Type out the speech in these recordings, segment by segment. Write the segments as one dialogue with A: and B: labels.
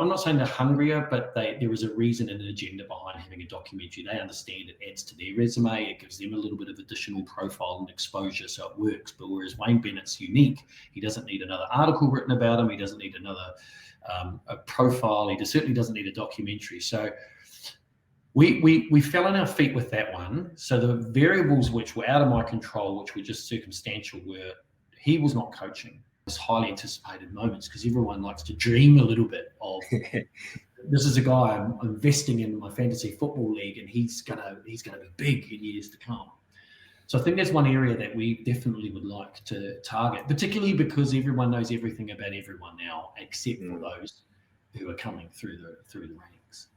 A: I'm not saying they're hungrier, but there is a reason and an agenda behind having a documentary. They understand it adds to their resume. It gives them a little bit of additional profile and exposure, so it works. But whereas Wayne Bennett's unique, he doesn't need another article written about him. He doesn't need another a profile. He certainly doesn't need a documentary. So we fell on our feet with that one. So the variables which were out of my control, which were just circumstantial, were he was not coaching highly anticipated moments, because everyone likes to dream a little bit of this is a guy I'm investing in my fantasy football league, and he's gonna be big in years to come. So I think that's one area that we definitely would like to target, particularly because everyone knows everything about everyone now, except for those who are coming through the ranks.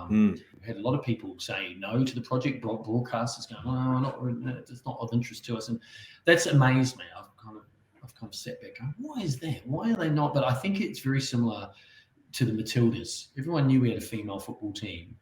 A: We've had a lot of people say no to the project. Broadcasters going, "Oh, it's not of interest to us," and that's amazed me. I've kind of sat back going, why is that? Why are they not? But I think it's very similar to the Matildas. Everyone knew we had a female football team,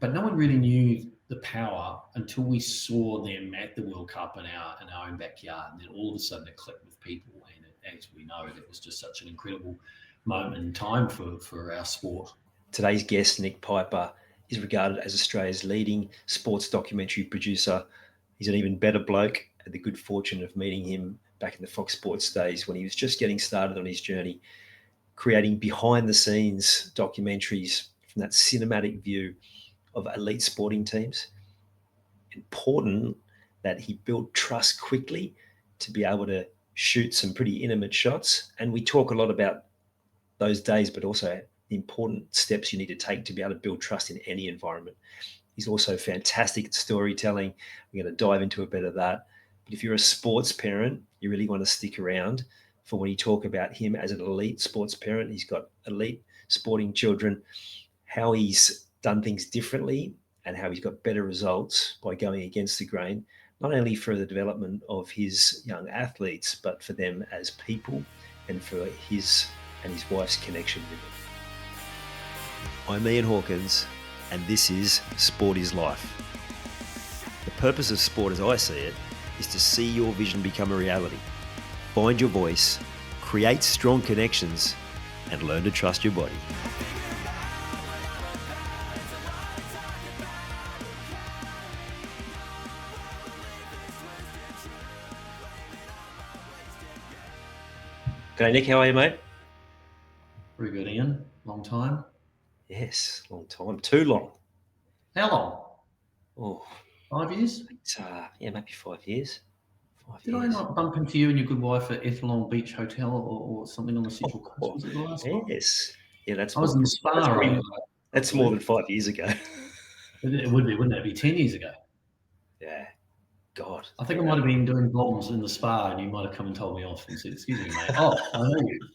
A: but no one really knew the power until we saw them at the World Cup in our own backyard. And then all of a sudden it clicked with people. And as we know, it was just such an incredible moment in time for our sport.
B: Today's guest, Nick Piper, is regarded as Australia's leading sports documentary producer. He's an even better bloke. I had the good fortune of meeting him back in the Fox Sports days when he was just getting started on his journey, creating behind-the-scenes documentaries from that cinematic view of elite sporting teams. Important that he built trust quickly to be able to shoot some pretty intimate shots. And we talk a lot about those days, but also the important steps you need to take to be able to build trust in any environment. He's also fantastic at storytelling. We're going to dive into a bit of that. But if you're a sports parent, you really want to stick around for when you talk about him as an elite sports parent. He's got elite sporting children, how he's done things differently and how he's got better results by going against the grain, not only for the development of his young athletes, but for them as people and for his and his wife's connection with them. I'm Ian Hawkins, and this is Sport is Life. The purpose of sport, as I see it, is to see your vision become a reality. Find your voice, create strong connections, and learn to trust your body. G'day, Nick. How are you, mate?
A: Very good, Ian. Long time.
B: Yes, long time. Too long.
A: How long?
B: Oh,
A: 5 years?
B: Yeah, maybe 5 years.
A: Did I not bump into you and your good wife at Ethelong Beach Hotel or something on the Central Coast? Was it the last time?
B: Yes. Yeah,
A: I was in the spa.
B: That's more than 5 years ago.
A: It would be, wouldn't it? It'd be 10 years ago.
B: Yeah. God.
A: I think I might have been doing bombs in the spa and you might have come and told me off and said, "Excuse me, mate." Oh, I know you.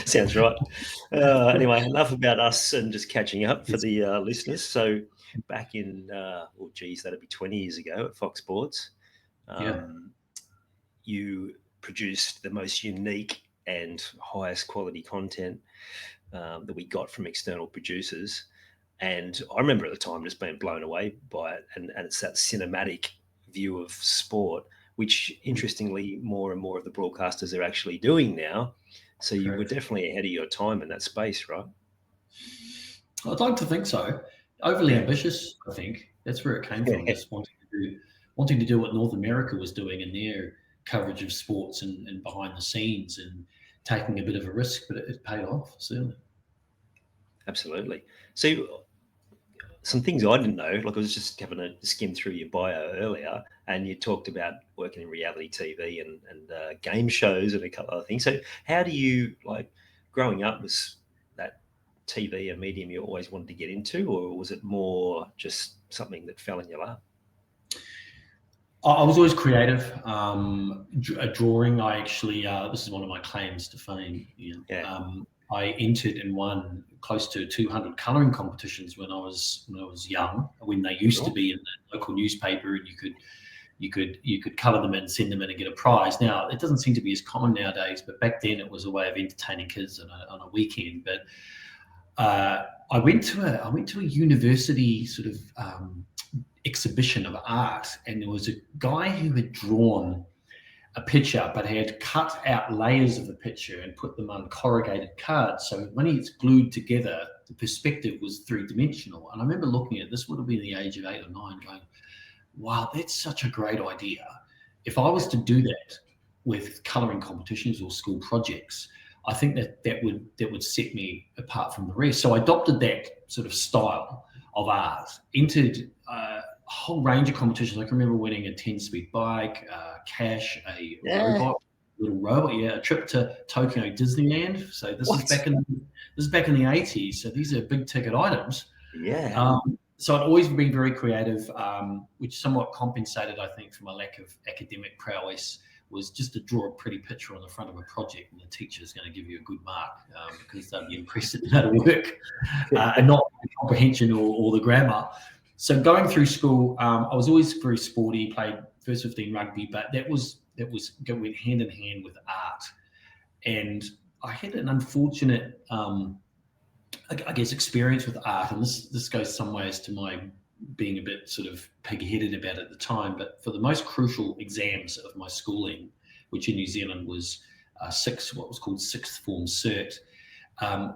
B: Sounds right. Anyway, enough about us and just catching up for the listeners. So back in, that'd be 20 years ago at Fox Sports, you produced the most unique and highest quality content that we got from external producers. And I remember at the time just being blown away by it. And it's that cinematic view of sport, which interestingly more and more of the broadcasters are actually doing now. So you were definitely ahead of your time in that space, right?
A: I'd like to think so. Overly ambitious, I think. That's where it came from, just wanting to do what North America was doing in their coverage of sports and behind the scenes and taking a bit of a risk, but it paid off, certainly.
B: Absolutely. So some things I didn't know, like I was just having a skim through your bio earlier, and you talked about working in reality TV and game shows and a couple of other things. So how do you, like, growing up, was that TV a medium you always wanted to get into, or was it more just something that fell in your lap?
A: I was always creative. Drawing, I actually, this is one of my claims to fame. I entered and won close to 200 colouring competitions when I was young, when they used to be in the local newspaper, and you could colour them and send them in and get a prize. Now it doesn't seem to be as common nowadays, but back then it was a way of entertaining kids on a weekend. But I went to a university sort of exhibition of art, and there was a guy who had drawn a picture, but had cut out layers of the picture and put them on corrugated cards. So when it's glued together, the perspective was three-dimensional. And I remember looking at this, would have been the age of 8 or 9, going, wow, that's such a great idea. If I was to do that with colouring competitions or school projects, I think that would set me apart from the rest. So I adopted that sort of style of art, entered a whole range of competitions. I can remember winning a 10-speed bike, cash, a little robot, a trip to Tokyo Disneyland. So this is back in the 80s. So these are big ticket items.
B: Yeah.
A: So I'd always been very creative, which somewhat compensated, I think, for my lack of academic prowess. Was just to draw a pretty picture on the front of a project, and the teacher's going to give you a good mark because they'll be impressed at how to work and not the comprehension or the grammar. So going through school, I was always very sporty, played first 15 rugby, but that went hand in hand with art. And I had an unfortunate, I guess, experience with art, and this goes some ways to my being a bit sort of pig-headed about it at the time, but for the most crucial exams of my schooling, which in New Zealand was what was called sixth form cert,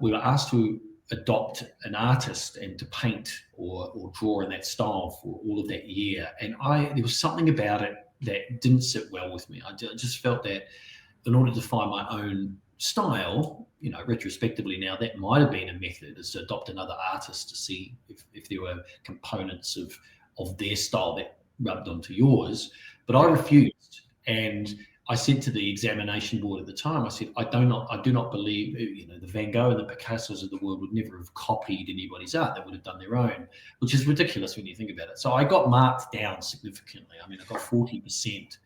A: we were asked to adopt an artist and to paint or draw in that style for all of that year. And there was something about it that didn't sit well with me. I just felt that in order to find my own style, retrospectively now, that might have been a method, is to adopt another artist to see if there were components of their style that rubbed onto yours. But I refused, and I said to the examination board at the time, I said, I do not believe, the Van Gogh and the Picassos of the world would never have copied anybody's art. They would have done their own, which is ridiculous when you think about it. So I got marked down significantly. I got 40%.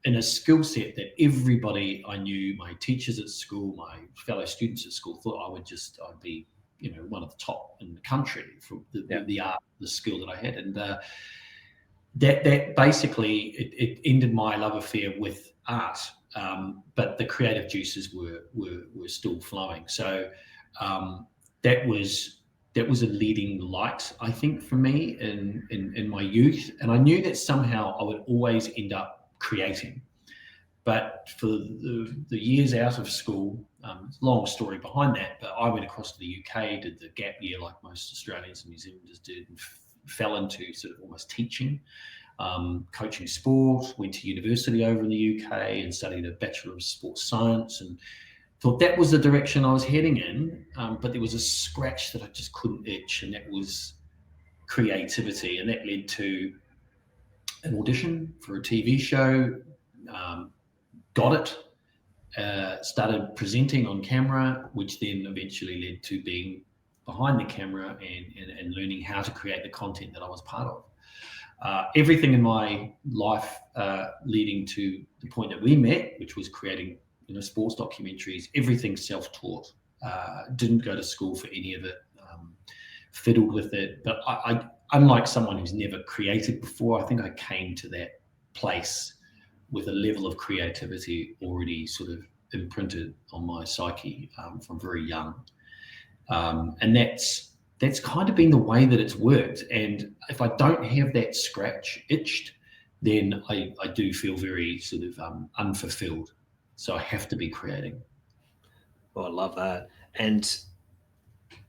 A: In a skill set that everybody I knew, my teachers at school, my fellow students at school, thought I'd be, one of the top in the country for the art, the skill that I had. And that basically, it ended my love affair with art, but the creative juices were still flowing. So that was a leading light, I think, for me in my youth. And I knew that somehow I would always end up creating. But for the years out of school, long story behind that, but I went across to the UK, did the gap year like most Australians and New Zealanders did, and fell into sort of almost teaching, coaching sport, went to university over in the UK and studied a Bachelor of Sports Science, and thought that was the direction I was heading in. But there was a scratch that I just couldn't itch, and that was creativity. And that led to an audition for a TV show, got it, started presenting on camera, which then eventually led to being behind the camera and learning how to create the content that I was part of. Everything in my life leading to the point that we met, which was creating sports documentaries, everything self-taught. Didn't go to school for any of it, fiddled with it. But I unlike someone who's never created before, I think I came to that place with a level of creativity already sort of imprinted on my psyche from very young. And that's kind of been the way that it's worked. And if I don't have that scratch itched, then I do feel very sort of unfulfilled. So I have to be creating.
B: Well, I love that. And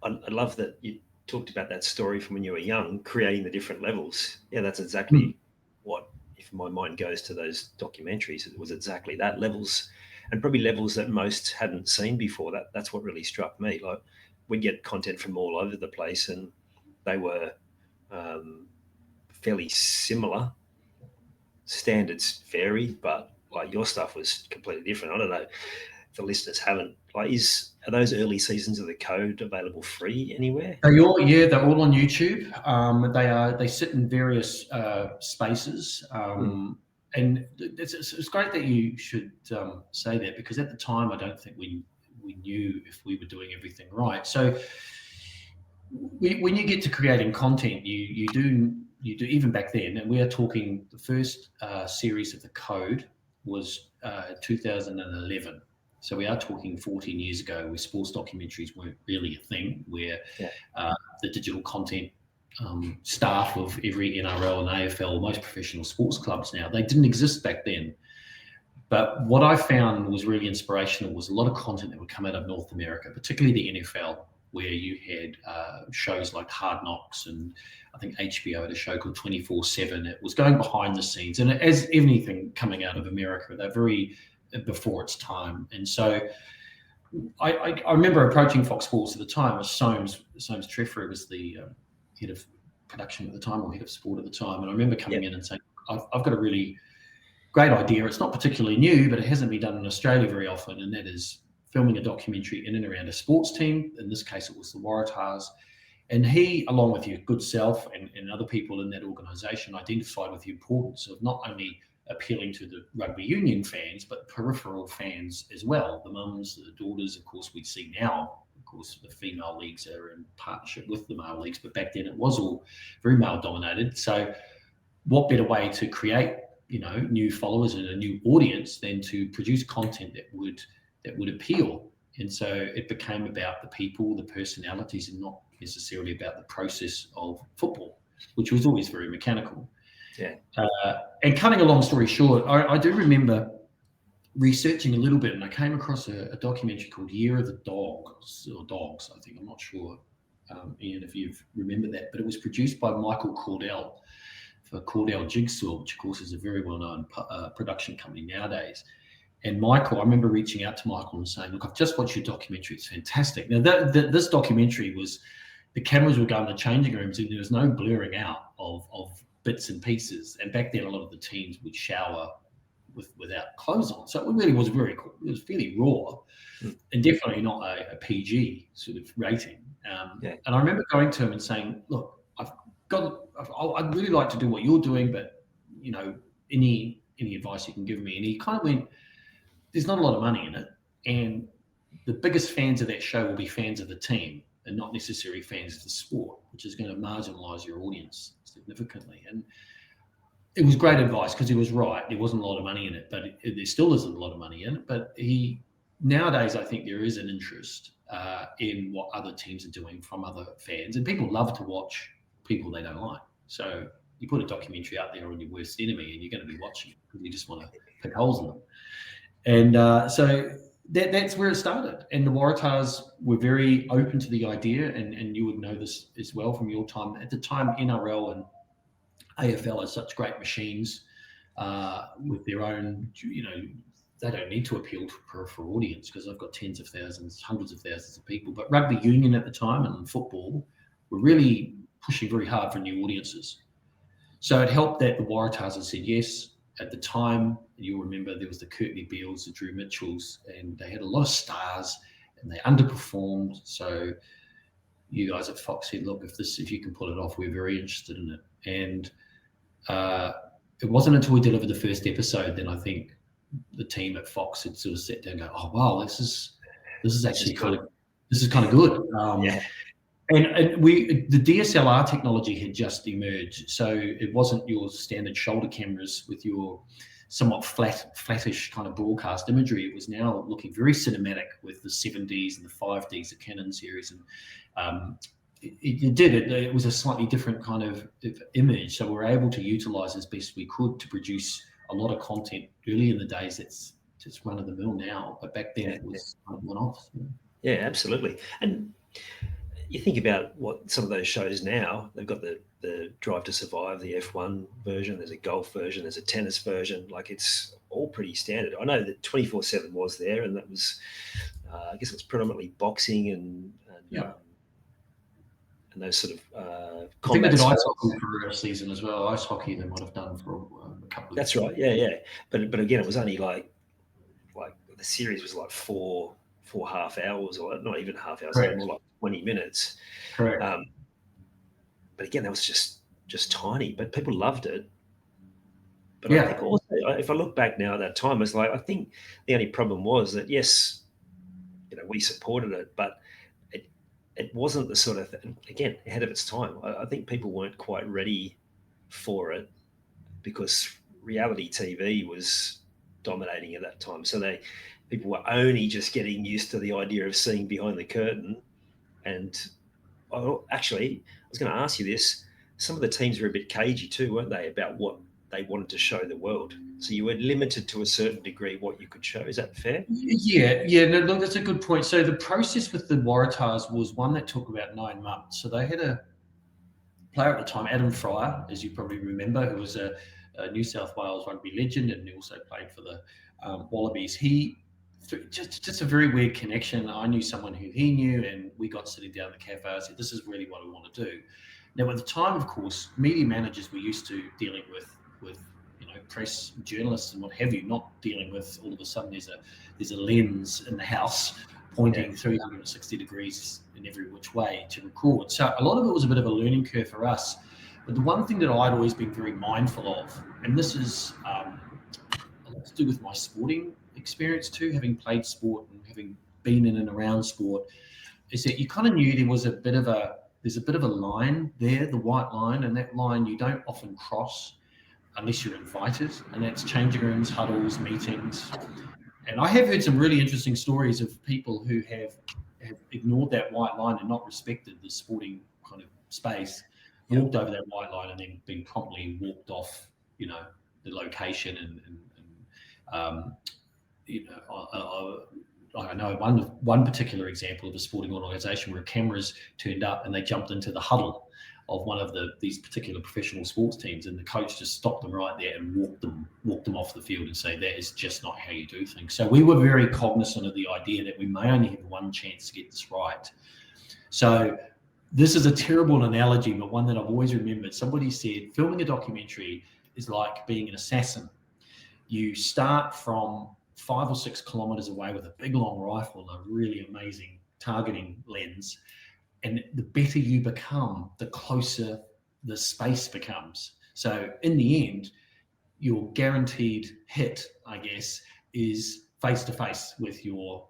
B: I love that you talked about that story from when you were young, creating the different levels. Yeah, that's exactly what, if my mind goes to those documentaries, it was exactly that, levels, and probably levels that most hadn't seen before. That's what really struck me. Like, we'd get content from all over the place, and they were fairly similar. Standards varied, but like your stuff was completely different. I don't know if the listeners haven't, are those early seasons of The Code available free anywhere?
A: They're all on YouTube. They sit in various spaces. And it's great that you should say that, because at the time I don't think we knew if we were doing everything right. So when you get to creating content, you do even back then, and we are talking the first series of The Code was 2011. So we are talking 14 years ago, where sports documentaries weren't really a thing, where the digital content staff of every NRL and AFL, most professional sports clubs now, they didn't exist back then. But what I found was really inspirational was a lot of content that would come out of North America, particularly the NFL, where you had shows like Hard Knocks, and I think HBO had a show called 24/7. It was going behind the scenes, and as anything coming out of America, they're very before its time. And so I remember approaching Fox Sports at the time. It was Soames Treffer was the head of production at the time, or head of sport at the time. And I remember coming in and saying, I've got a really great idea. It's not particularly new, but it hasn't been done in Australia very often, and that is filming a documentary in and around a sports team. In this case, it was the Waratahs. And he, along with your good self and other people in that organisation, identified with the importance of not only appealing to the rugby union fans, but peripheral fans as well. The mums, the daughters, of course, we see now. Of course, the female leagues are in partnership with the male leagues, but back then it was all very male dominated. So what better way to create new followers and a new audience than to produce content that would appeal? And so it became about the people, the personalities, and not necessarily about the process of football, which was always very mechanical.
B: Yeah.
A: And cutting a long story short, I do remember researching a little bit, and I came across a documentary called Year of the Dogs, I think. I'm not sure, Ian, if you remember that, but it was produced by Michael Cordell for Cordell Jigsaw, which of course is a very well-known production company nowadays. And Michael, I remember reaching out to Michael and saying, look, I've just watched your documentary. It's fantastic. Now, this documentary was, the cameras would go in the changing rooms and there was no blurring out of bits and pieces. And back then, a lot of the teams would shower without clothes on. So it really was it was fairly raw and definitely not a PG sort of rating. And I remember going to him and saying, look, I'd really like to do what you're doing, but any advice you can give me? And he kind of went, there's not a lot of money in it, and the biggest fans of that show will be fans of the team and not necessarily fans of the sport, which is going to marginalize your audience significantly. And it was great advice, because he was right. There wasn't a lot of money in it, but there still isn't a lot of money in it. But nowadays, I think there is an interest in what other teams are doing from other fans, and people love to watch people they don't like. So you put a documentary out there on your worst enemy, and you're going to be watching it because you just want to pick holes in them. And so that's where it started. And the Waratahs were very open to the idea, and you would know this as well from your time. At the time, NRL and AFL are such great machines with their own, they don't need to appeal to a peripheral audience because they've got tens of thousands, hundreds of thousands of people. But rugby union at the time and football were really pushing very hard for new audiences. So it helped that the Waratahs had said yes. At the time, you'll remember there was the Courtney Beals, the Drew Mitchells, and they had a lot of stars and they underperformed. So you guys at Fox said, look, if you can pull it off, we're very interested in it. And it wasn't until we delivered the first episode, then I think the team at Fox had sort of sat down and go, oh, wow, this is actually kind of good. And the DSLR technology had just emerged, so it wasn't your standard shoulder cameras with your somewhat flattish kind of broadcast imagery. It was now looking very cinematic with the 7Ds and the 5Ds, the Canon series, and it was a slightly different kind of image. So we were able to utilize as best we could to produce a lot of content early in the days. That's just run of the mill now, but back then it was kind of one-off.
B: Yeah, absolutely. And you think about what some of those shows now, they've got the Drive to Survive, the F1 version, there's a golf version, there's a tennis version. Like, it's all pretty standard. I know that 24/7 was there, and that was, I guess it was predominantly boxing and those sort of
A: I think they did ice hockey for a season as well. Ice hockey they might have done for a couple of
B: That's years. Right, yeah. But again, it was only like the series was like four half hours, or not even half hours, more like 20 minutes.
A: Correct.
B: But again, that was just tiny, but people loved it. But I think also, if I look back now at that time, it's like, I think the only problem was that, yes, we supported it, but it wasn't the sort of, again, ahead of its time. I think people weren't quite ready for it because reality TV was dominating at that time. So people were only just getting used to the idea of seeing behind the curtain. And actually, I was going to ask you this. Some of the teams were a bit cagey too, weren't they, about what they wanted to show the world. So you were limited to a certain degree what you could show. Is that fair?
A: Yeah. No, look, that's a good point. So the process with the Waratahs was one that took about 9 months. So they had a player at the time, Adam Fryer, as you probably remember, who was a New South Wales rugby legend, and he also played for the Wallabies. He just a very weird connection. I knew someone who he knew, and we got sitting down at the cafe. I said, "This is really what I want to do." Now, at the time, of course, media managers were used to dealing with press journalists and what have you, not dealing with all of a sudden there's a lens in the house pointing 360 degrees in every which way to record. So a lot of it was a bit of a learning curve for us. But the one thing that I'd always been very mindful of, and this is a lot to do with my sporting experience too, having played sport and having been in and around sport, is that you kind of knew there's a bit of a line there, the white line, and that line you don't often cross unless you're invited, and that's changing rooms, huddles, meetings. And I have heard some really interesting stories of people who have ignored that white line and not respected the sporting kind of space, walked over that white line and then been promptly walked off, the location I know one particular example of a sporting organisation where cameras turned up and they jumped into the huddle of one of these particular professional sports teams, and the coach just stopped them right there and walked them off the field and say, that is just not how you do things. So we were very cognizant of the idea that we may only have one chance to get this right. So this is a terrible analogy, but one that I've always remembered. Somebody said filming a documentary is like being an assassin. You start from 5 or 6 kilometers away with a big long rifle and a really amazing targeting lens. And the better you become, the closer the space becomes. So in the end, your guaranteed hit, I guess, is face to face with your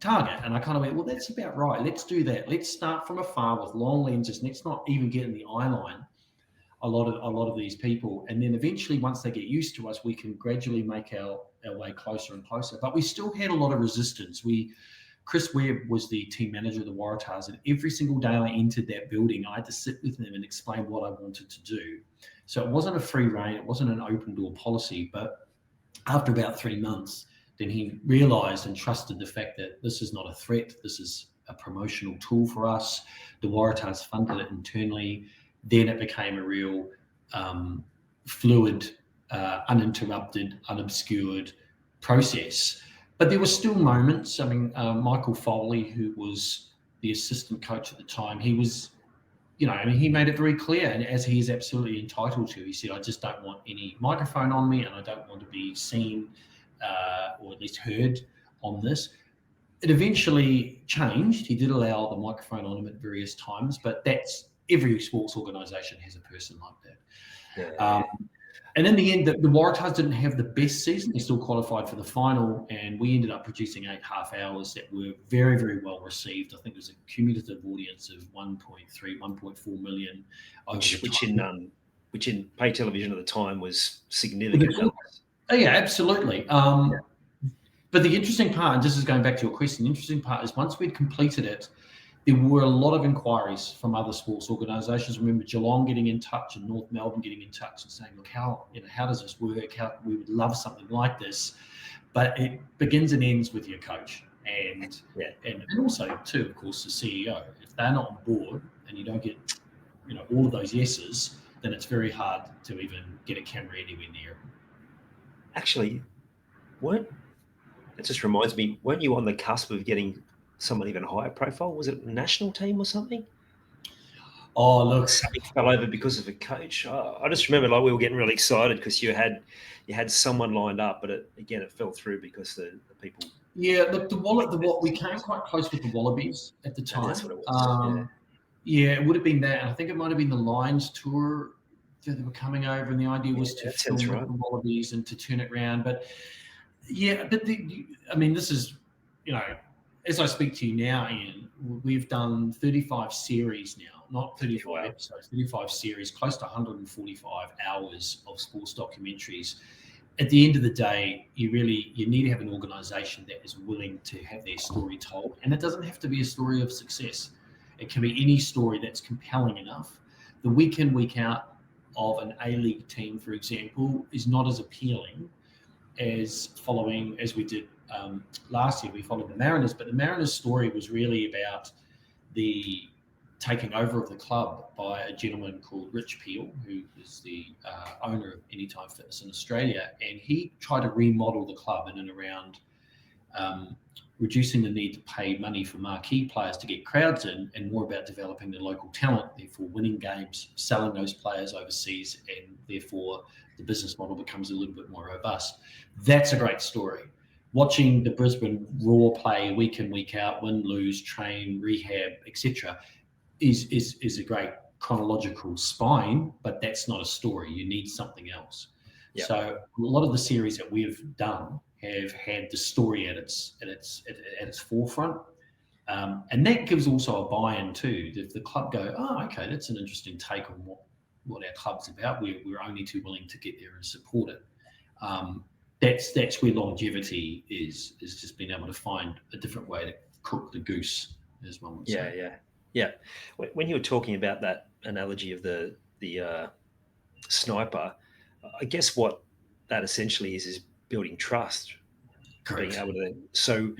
A: target. And I kind of went, well, that's about right. Let's do that. Let's start from afar with long lenses. Let's not even get in the eye line. A lot of these people, and then eventually, once they get used to us, we can gradually make our way closer and closer. But we still had a lot of resistance. Chris Webb was the team manager of the Waratahs, and every single day I entered that building, I had to sit with them and explain what I wanted to do. So it wasn't a free rein, it wasn't an open door policy. But after about 3 months, then he realised and trusted the fact that this is not a threat. This is a promotional tool for us. The Waratahs funded it internally. Then it became a real fluid, uninterrupted, unobscured process. But there were still moments. I mean, Michael Foley, who was the assistant coach at the time, he was, he made it very clear, and as he is absolutely entitled to, he said, I just don't want any microphone on me, and I don't want to be seen or at least heard on this. It eventually changed. He did allow the microphone on him at various times, but every sports organisation has a person like that.
B: Yeah.
A: And in the end, the Waratahs didn't have the best season. They still qualified for the final, and we ended up producing 8 half hours that were very, very well received. I think it was a cumulative audience of 1.3, 1.4 million.
B: Which in pay television at the time was significant.
A: Oh, yeah, absolutely. But the interesting part, and this is going back to your question, the interesting part is once we'd completed it, there were a lot of inquiries from other sports organisations. I remember Geelong getting in touch and North Melbourne getting in touch and saying, look, how does this work? We would love something like this. But it begins and ends with your coach. And also, too, of course, the CEO. If they're not on board and you don't get all of those yeses, then it's very hard to even get a camera anywhere near.
B: Actually, it just reminds me, weren't you on the cusp of getting someone even higher profile? Was it a national team or something?
A: Oh, look,
B: something fell over because of a coach. I just remember we were getting really excited because you had someone lined up, but it fell through because the people.
A: Yeah, look, we came quite close with the Wallabies at the time.
B: That's what it was.
A: It would have been that, and I think it might have been the Lions tour that they were coming over, and the idea was to film with the Wallabies and to turn it around. But this is, as I speak to you now, Ian, we've done 35 series now, not 35 episodes, 35 series, close to 145 hours of sports documentaries. At the end of the day, you need to have an organisation that is willing to have their story told. And it doesn't have to be a story of success. It can be any story that's compelling enough. The week in, week out of an A-League team, for example, is not as appealing as following, as we did last year. We followed the Mariners, but the Mariners story was really about the taking over of the club by a gentleman called Rich Peel, who is the owner of Anytime Fitness in Australia, and he tried to remodel the club in and around reducing the need to pay money for marquee players to get crowds in, and more about developing the local talent, therefore winning games, selling those players overseas, and therefore the business model becomes a little bit more robust. That's a great story. Watching the Brisbane Raw play week in, week out, win, lose, train, rehab, etc., is a great chronological spine, but that's not a story. You need something else. Yep. So a lot of the series that we've done have had the story at its forefront, and that gives also a buy-in too. If the club go, oh, okay, that's an interesting take on what our club's about. We're only too willing to get there and support it. That's where longevity is just being able to find a different way to cook the goose, as one would say.
B: Yeah. When you were talking about that analogy of the sniper, I guess what that essentially is building trust.
A: Correct.
B: Being able to. So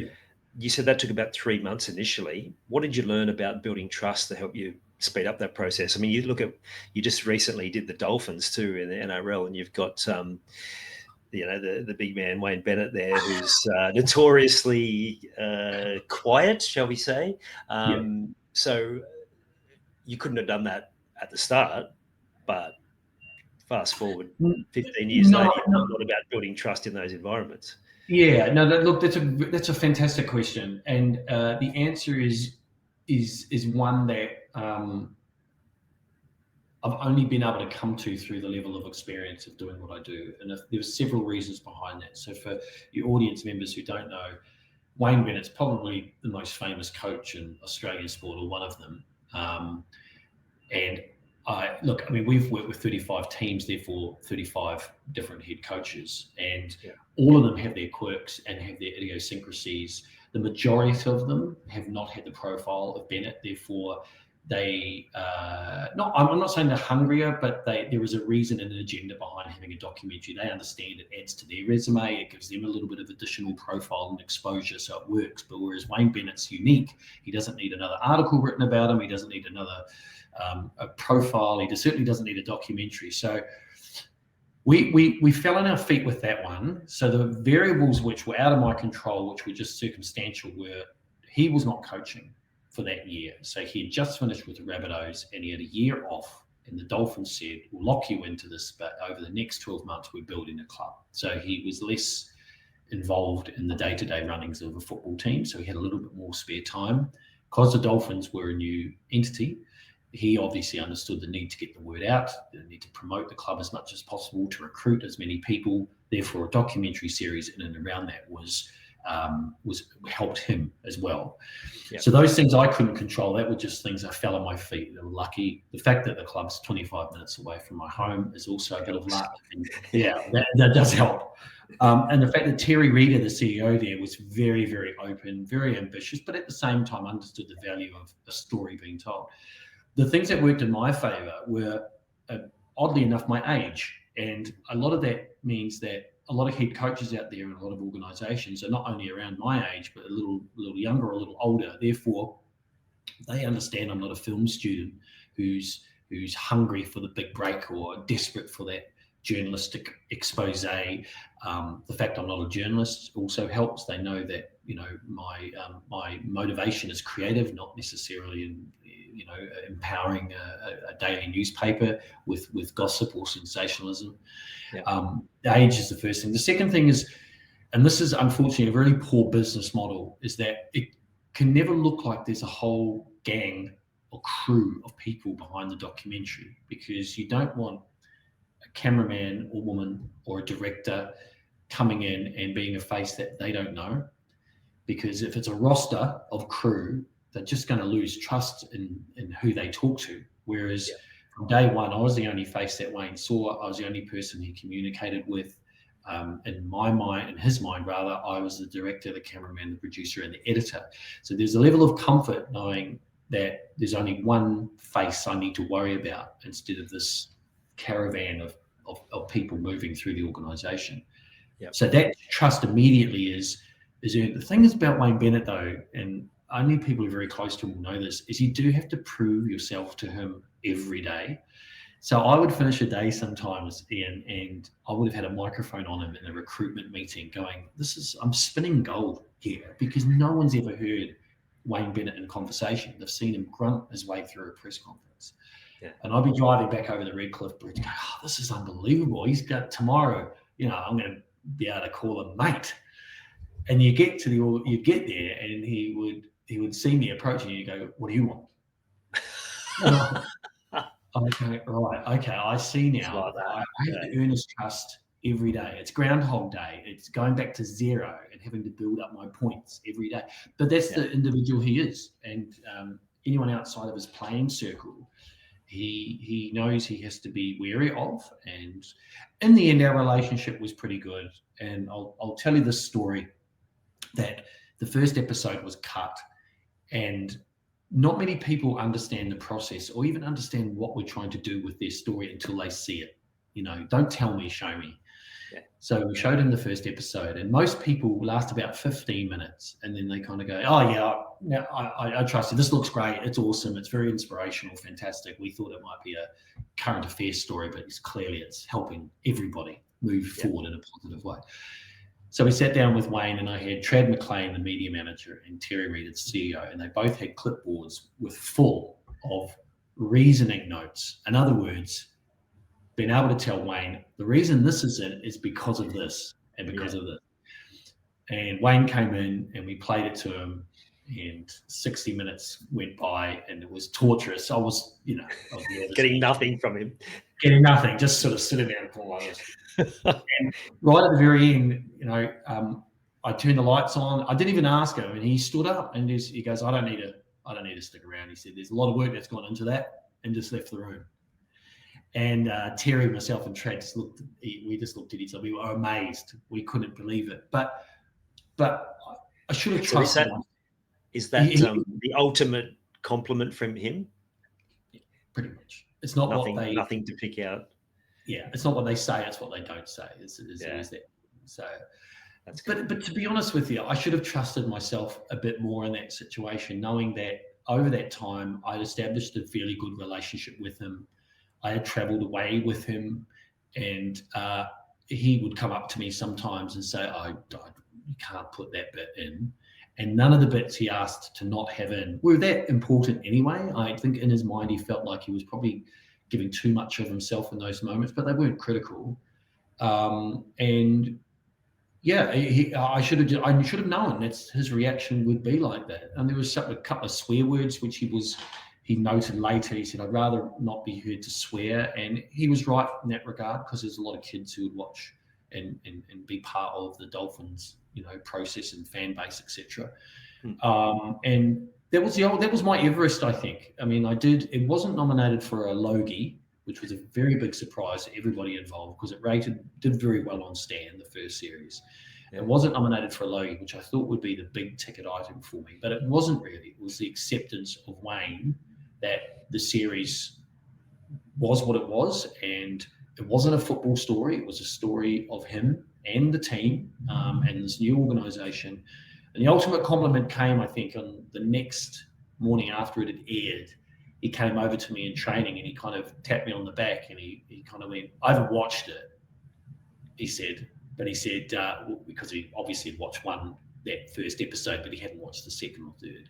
B: you said that took about 3 months initially. What did you learn about building trust to help you speed up that process? I mean, you just recently did the Dolphins too in the NRL, and you've got the big man Wayne Bennett there, who's notoriously quiet, shall we say? So you couldn't have done that at the start, but fast forward 15 years later, it's not about building trust in those environments.
A: Yeah, no, look, that's a fantastic question, and the answer is one that I've only been able to come to through the level of experience of doing what I do, and there's several reasons behind that. So for your audience members who don't know, Wayne Bennett's probably the most famous coach in Australian sport, or one of them. And we've worked with 35 teams, therefore 35 different head coaches, and all of them have their quirks and have their idiosyncrasies. The majority of them have not had the profile of Bennett, therefore I'm not saying they're hungrier, but there is a reason and an agenda behind having a documentary. They understand it adds to their resume. It gives them a little bit of additional profile and exposure, so it works. But whereas Wayne Bennett's unique, he doesn't need another article written about him. He doesn't need another a profile. He certainly doesn't need a documentary. So we fell on our feet with that one. So the variables which were out of my control, which were just circumstantial, were he was not coaching for that year. So he had just finished with the Rabbitohs and he had a year off, and the Dolphins said, we'll lock you into this, but over the next 12 months, we're building a club. So he was less involved in the day-to-day runnings of a football team. So he had a little bit more spare time. Because the Dolphins were a new entity, he obviously understood the need to get the word out, the need to promote the club as much as possible, to recruit as many people. Therefore, a documentary series in and around that was helped him as well. Yep. So those things I couldn't control. That were just things I fell on my feet. They were lucky. The fact that the club's 25 minutes away from my home is also a bit of luck. And that does help. And the fact that Terry Reader, the CEO there, was very, very open, very ambitious, but at the same time understood the value of a story being told. The things that worked in my favor were, oddly enough, my age. And a lot of that means that a lot of head coaches out there in a lot of organizations are not only around my age, but a little younger, a little older. Therefore, they understand I'm not a film student who's hungry for the big break or desperate for that journalistic expose. The fact I'm not a journalist also helps. They know that, my motivation is creative, not necessarily in, empowering a daily newspaper with gossip or sensationalism. Yeah. Age is the first thing. The second thing is, and this is unfortunately a very poor business model, is that it can never look like there's a whole gang or crew of people behind the documentary, because you don't want a cameraman or woman or a director coming in and being a face that they don't know. Because if it's a roster of crew, they're just going to lose trust in who they talk to. Whereas from day one, I was the only face that Wayne saw. I was the only person he communicated with. In my mind, in his mind rather, I was the director, the cameraman, the producer, and the editor. So there's a level of comfort knowing that there's only one face I need to worry about instead of this caravan of people moving through the organisation.
B: Yep.
A: So that trust immediately is earned. The thing is about Wayne Bennett, though, and only people who are very close to him will know this, is you do have to prove yourself to him every day. So I would finish a day sometimes, Ian, and I would have had a microphone on him in a recruitment meeting going, I'm spinning gold here, because no one's ever heard Wayne Bennett in conversation. They've seen him grunt his way through a press conference. Yeah. And I'd be driving back over the Redcliffe Bridge going, this is unbelievable. He's got tomorrow, I'm going to be able to call him mate. And you get there and he would see me approaching you and go, what do you want? Okay, right. Okay, I see now. I have to earn his trust every day. It's Groundhog Day. It's going back to zero and having to build up my points every day. But that's the individual he is. And anyone outside of his playing circle, he knows he has to be wary of. And in the end, our relationship was pretty good. And I'll tell you this story, that the first episode was cut, and not many people understand the process or even understand what we're trying to do with their story until they see it. Don't tell me, show me. Yeah. So we showed him the first episode, and most people last about 15 minutes, and then they kind of go, oh yeah, I trust you. This looks great. It's awesome. It's very inspirational, fantastic. We thought it might be a current affairs story, but it's helping everybody move forward in a positive way. So we sat down with Wayne, and I had Trad McLean, the media manager, and Terry Reid, the CEO, and they both had clipboards with full of reasoning notes. In other words, being able to tell Wayne, the reason this is in is because of this and because of this. And Wayne came in and we played it to him, and 60 minutes went by and it was torturous. I was
B: getting nothing from him.
A: Getting nothing, just sort of sitting there and pulling like this. And right at the very end, I turned the lights on. I didn't even ask him, and he stood up and he goes, I don't need to stick around. He said, there's a lot of work that's gone into that, and just left the room. And Terry, myself, and Trad we just looked at each other. We were amazed. We couldn't believe it. But I should have trusted him.
B: Is that the ultimate compliment from him?
A: Yeah, pretty much. It's not
B: nothing to pick out.
A: Yeah, it's not what they say; it's what they don't say. Is that? So, that's good. But to be honest with you, I should have trusted myself a bit more in that situation, knowing that over that time I'd established a fairly good relationship with him. I had travelled away with him, and he would come up to me sometimes and say, you can't put that bit in. And none of the bits he asked to not have in were that important anyway. I think in his mind he felt like he was probably giving too much of himself in those moments, but they weren't critical. I should have known that's his reaction would be like that. And there was a couple of swear words which he noted later. He said, I'd rather not be heard to swear. And he was right in that regard, because there's a lot of kids who would watch and be part of the Dolphins, process and fan base, etc. And that was my Everest, I think. I mean, it wasn't nominated for a Logie, which was a very big surprise to everybody involved, because it did very well on Stan, the first series. It wasn't nominated for a Logie, which I thought would be the big ticket item for me, but it wasn't really. It was the acceptance of Wayne that the series was what it was, and it wasn't a football story. It was a story of him and the team and this new organisation. And the ultimate compliment came, I think, on the next morning after it had aired. He came over to me in training and he kind of tapped me on the back, and he kind of went, I haven't watched it, he said. But he said, because he obviously had watched that first episode, but he hadn't watched the second or third.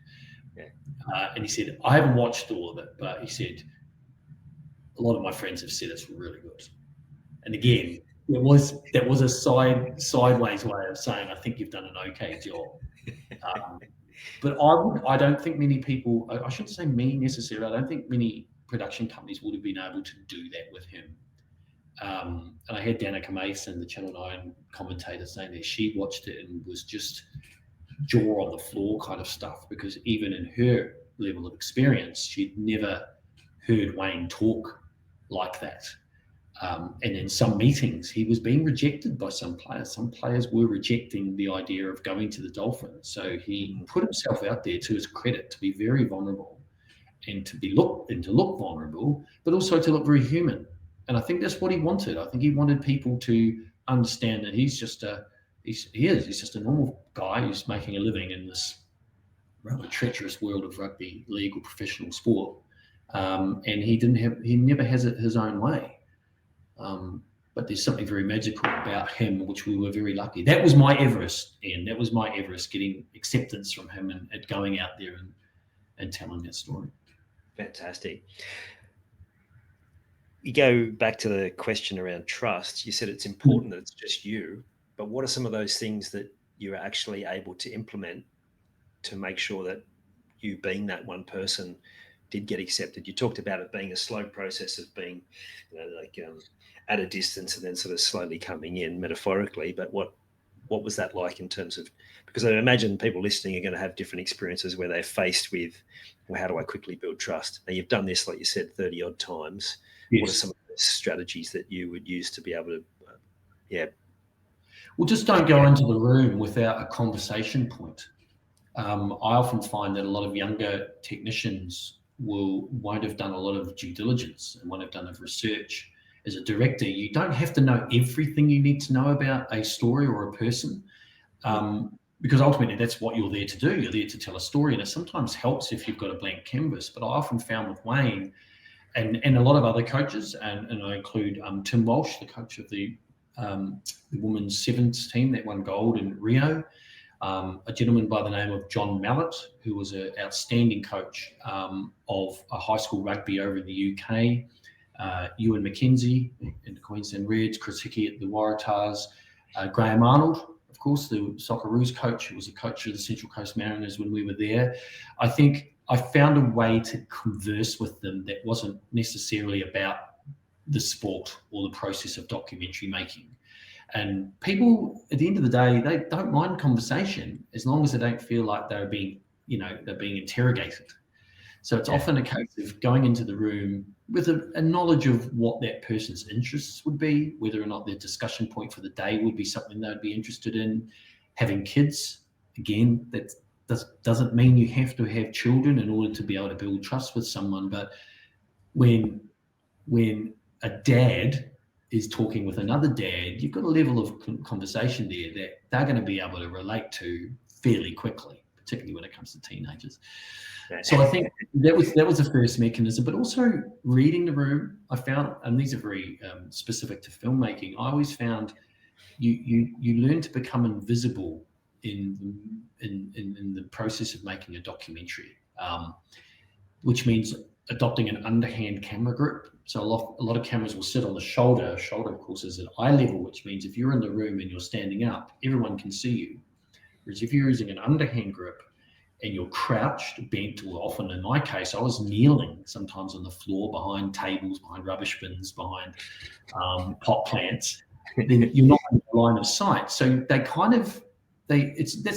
A: Yeah. And he said, I haven't watched all of it, but he said, a lot of my friends have said it's really good. And again, that was a sideways way of saying, I think you've done an okay job. But I don't think many people, I shouldn't say me necessarily, I don't think many production companies would have been able to do that with him. And I had Danica Mason, the Channel 9 commentator, saying that she watched it and was just jaw on the floor kind of stuff, because even in her level of experience, she'd never heard Wayne talk like that. And in some meetings, he was being rejected by some players. Some players were rejecting the idea of going to the Dolphins. So he put himself out there, to his credit, to be very vulnerable and to look vulnerable, but also to look very human. And I think that's what he wanted. I think he wanted people to understand that he's just a normal guy who's making a living in this rather treacherous world of rugby league or professional sport. And he never has it his own way. But there's something very magical about him, which we were very lucky. That was my Everest, Ian. That was my Everest, getting acceptance from him and going out there and telling that story.
B: Fantastic. You go back to the question around trust. You said it's important that it's just you, but what are some of those things that you're actually able to implement to make sure that you, being that one person, did get accepted? You talked about it being a slow process of being, at a distance and then sort of slowly coming in, metaphorically. But what was that like in terms of, because I imagine people listening are going to have different experiences where they're faced with, well, how do I quickly build trust? Now, you've done this, like you said, 30 odd times. Yes. What are some of the strategies that you would use to be able to,
A: Well, just don't go into the room without a conversation point. I often find that a lot of younger technicians won't have done a lot of due diligence and won't have done enough research. As a director, you don't have to know everything you need to know about a story or a person, because ultimately that's what you're there to do. You're there to tell a story, and it sometimes helps if you've got a blank canvas. But I often found with Wayne and a lot of other coaches, and I include Tim Walsh, the coach of the women's sevens team that won gold in Rio, a gentleman by the name of John Mallett, who was an outstanding coach of a high school rugby over in the UK, Ewan McKenzie in the Queensland Reds, Chris Hickey at the Waratahs, Graham Arnold, of course, the Socceroos coach, who was a coach of the Central Coast Mariners when we were there. I think I found a way to converse with them that wasn't necessarily about the sport or the process of documentary making. And people, at the end of the day, they don't mind conversation as long as they don't feel like they're being interrogated. So it's often a case of going into the room with a knowledge of what that person's interests would be, whether or not their discussion point for the day would be something they'd be interested in. Having kids, again, that doesn't mean you have to have children in order to be able to build trust with someone. But when a dad is talking with another dad, you've got a level of conversation there that they're going to be able to relate to fairly quickly, particularly when it comes to teenagers. So I think that was the first mechanism, but also reading the room. I found, and these are very specific to filmmaking, I always found you learn to become invisible in the process of making a documentary, which means adopting an underhand camera grip. So a lot of cameras will sit on the shoulder. Shoulder, of course, is at eye level, which means if you're in the room and you're standing up, everyone can see you. Whereas if you're using an underhand grip and you're crouched, bent, or often in my case, I was kneeling sometimes on the floor behind tables, behind rubbish bins, behind pot plants, then you're not in the line of sight. So that's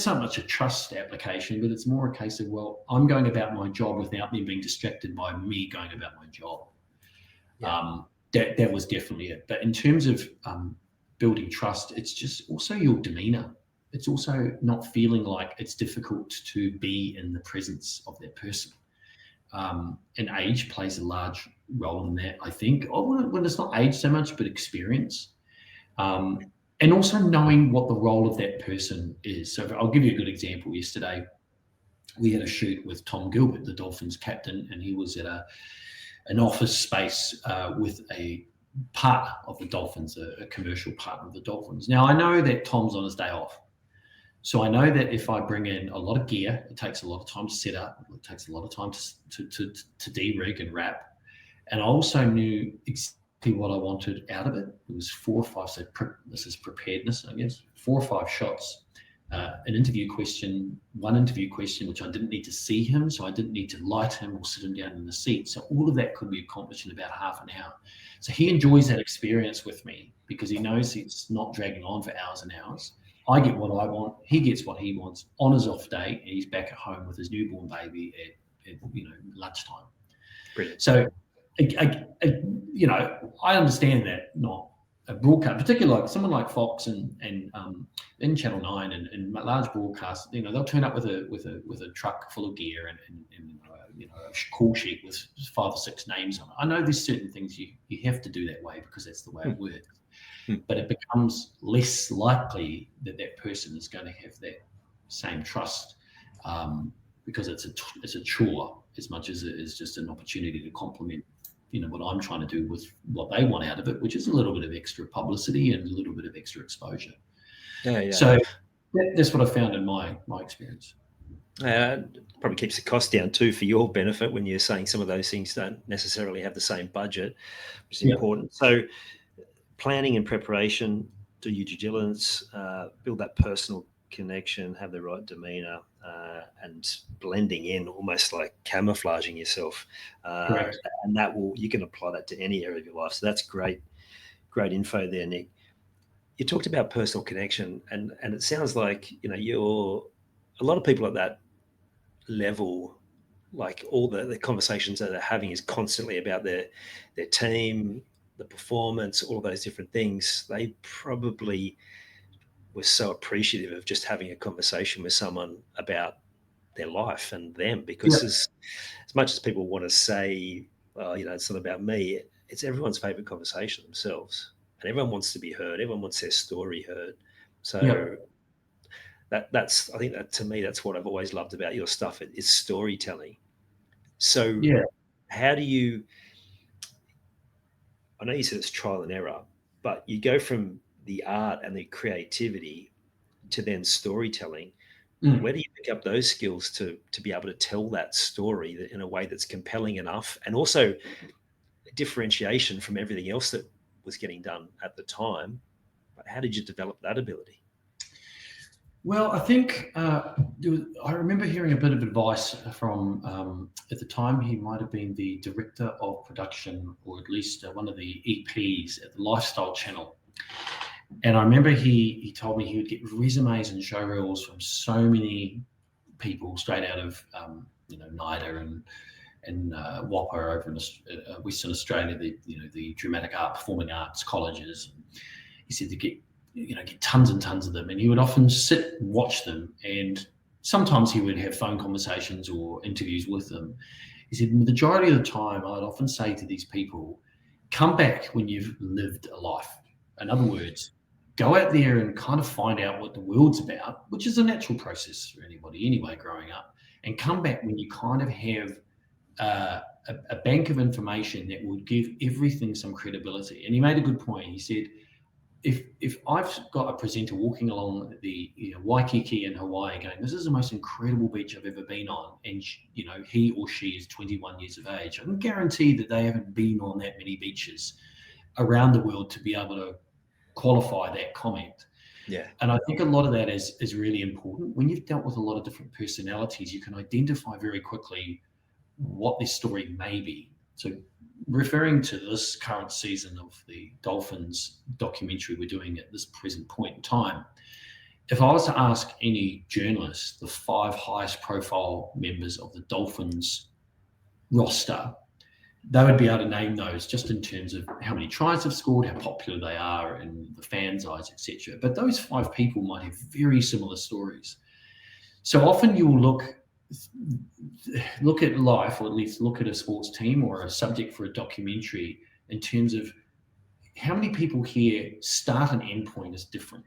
A: not much a trust application, but it's more a case of, well, I'm going about my job without them being distracted by me going about my job. Yeah. That was definitely it. But in terms of building trust, it's just also your demeanor. It's also not feeling like it's difficult to be in the presence of that person. And age plays a large role in that, I think. When it's not age so much, but experience. And also knowing what the role of that person is. So I'll give you a good example. Yesterday, we had a shoot with Tom Gilbert, the Dolphins captain, and he was at an office space with a partner of the Dolphins, a commercial partner of the Dolphins. Now, I know that Tom's on his day off. So I know that if I bring in a lot of gear, it takes a lot of time to set up. It takes a lot of time to de-rig and wrap. And I also knew exactly what I wanted out of it. It was 4 or 5, so this is preparedness, I guess, 4 or 5 shots. One interview question, which I didn't need to see him, so I didn't need to light him or sit him down in the seat. So all of that could be accomplished in about half an hour. So he enjoys that experience with me because he knows it's not dragging on for hours and hours. I get what I want, he gets what he wants on his off day, and he's back at home with his newborn baby at lunchtime. Brilliant. So, I understand that not a broadcast, particularly like someone like Fox and in Channel 9 and large broadcasts, they'll turn up with a truck full of gear and a call sheet with 5 or 6 names on it. I know there's certain things you have to do that way because that's the way it works. But it becomes less likely that person is going to have that same trust because it's a chore as much as it is just an opportunity to complement what I'm trying to do with what they want out of it, which is a little bit of extra publicity and a little bit of extra exposure.
B: Yeah.
A: So that's what I found in my experience.
B: Probably keeps the cost down too for your benefit when you're saying some of those things don't necessarily have the same budget, which is important. So planning and preparation, do your due diligence, build that personal connection, have the right demeanor, and blending in, almost like camouflaging yourself.
A: Correct.
B: And you can apply that to any area of your life. So that's great info there, Nick. You talked about personal connection, and it sounds like you're a lot of people at that level, like all the conversations that they're having is constantly about their team, the performance, all those different things. They probably were so appreciative of just having a conversation with someone about their life and them, because as much as people want to say, it's not about me, it's everyone's favorite conversation themselves, and everyone wants to be heard. Everyone wants their story heard. So that's, I think that to me, that's what I've always loved about your stuff. It's storytelling. So how do you, I know you said it's trial and error, but you go from the art and the creativity to then storytelling. Where do you pick up those skills to be able to tell that story in a way that's compelling enough, and also differentiation from everything else that was getting done at the time? But how did you develop that ability?
A: Well, I think I remember hearing a bit of advice from, at the time, he might have been the director of production, or at least one of the EPs at the Lifestyle Channel. And I remember he told me he would get resumes and show reels from so many people straight out of NIDA and WAPA over in Western Australia, the dramatic art, performing arts colleges. He said to get tons and tons of them, and he would often sit and watch them, and sometimes he would have phone conversations or interviews with them. He said, the majority of the time, I'd often say to these people, come back when you've lived a life. In other words, go out there and kind of find out what the world's about, which is a natural process for anybody anyway growing up, and come back when you kind of have a bank of information that will give everything some credibility. And he made a good point. He said, if I've got a presenter walking along the Waikiki in Hawaii going, this is the most incredible beach I've ever been on, and he or she is 21 years of age, I can guarantee that they haven't been on that many beaches around the world to be able to qualify that comment.
B: Yeah.
A: And I think a lot of that is really important. When you've dealt with a lot of different personalities, you can identify very quickly what their story may be. So referring to this current season of the Dolphins documentary we're doing at this present point in time, if I was to ask any journalist the 5 highest profile members of the Dolphins roster, they would be able to name those just in terms of how many tries they've scored, how popular they are in the fans' eyes, etc. But those 5 people might have very similar stories. So often you will look at life, or at least look at a sports team or a subject for a documentary, in terms of how many people here start and end point is different.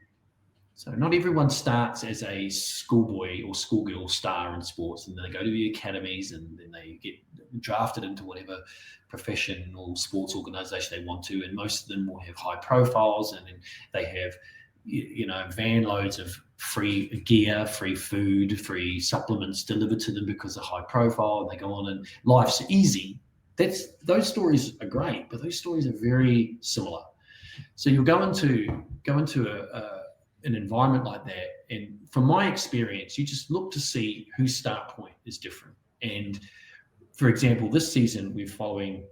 A: So not everyone starts as a schoolboy or schoolgirl star in sports, and then they go to the academies, and then they get drafted into whatever profession or sports organization they want to. And most of them will have high profiles, and then they have, van loads of free gear, free food, free supplements delivered to them because they're high profile, and they go on and life's easy. Those stories are great, but those stories are very similar. So you'll go into an environment like that, and from my experience, you just look to see whose start point is different. And for example, this season we're following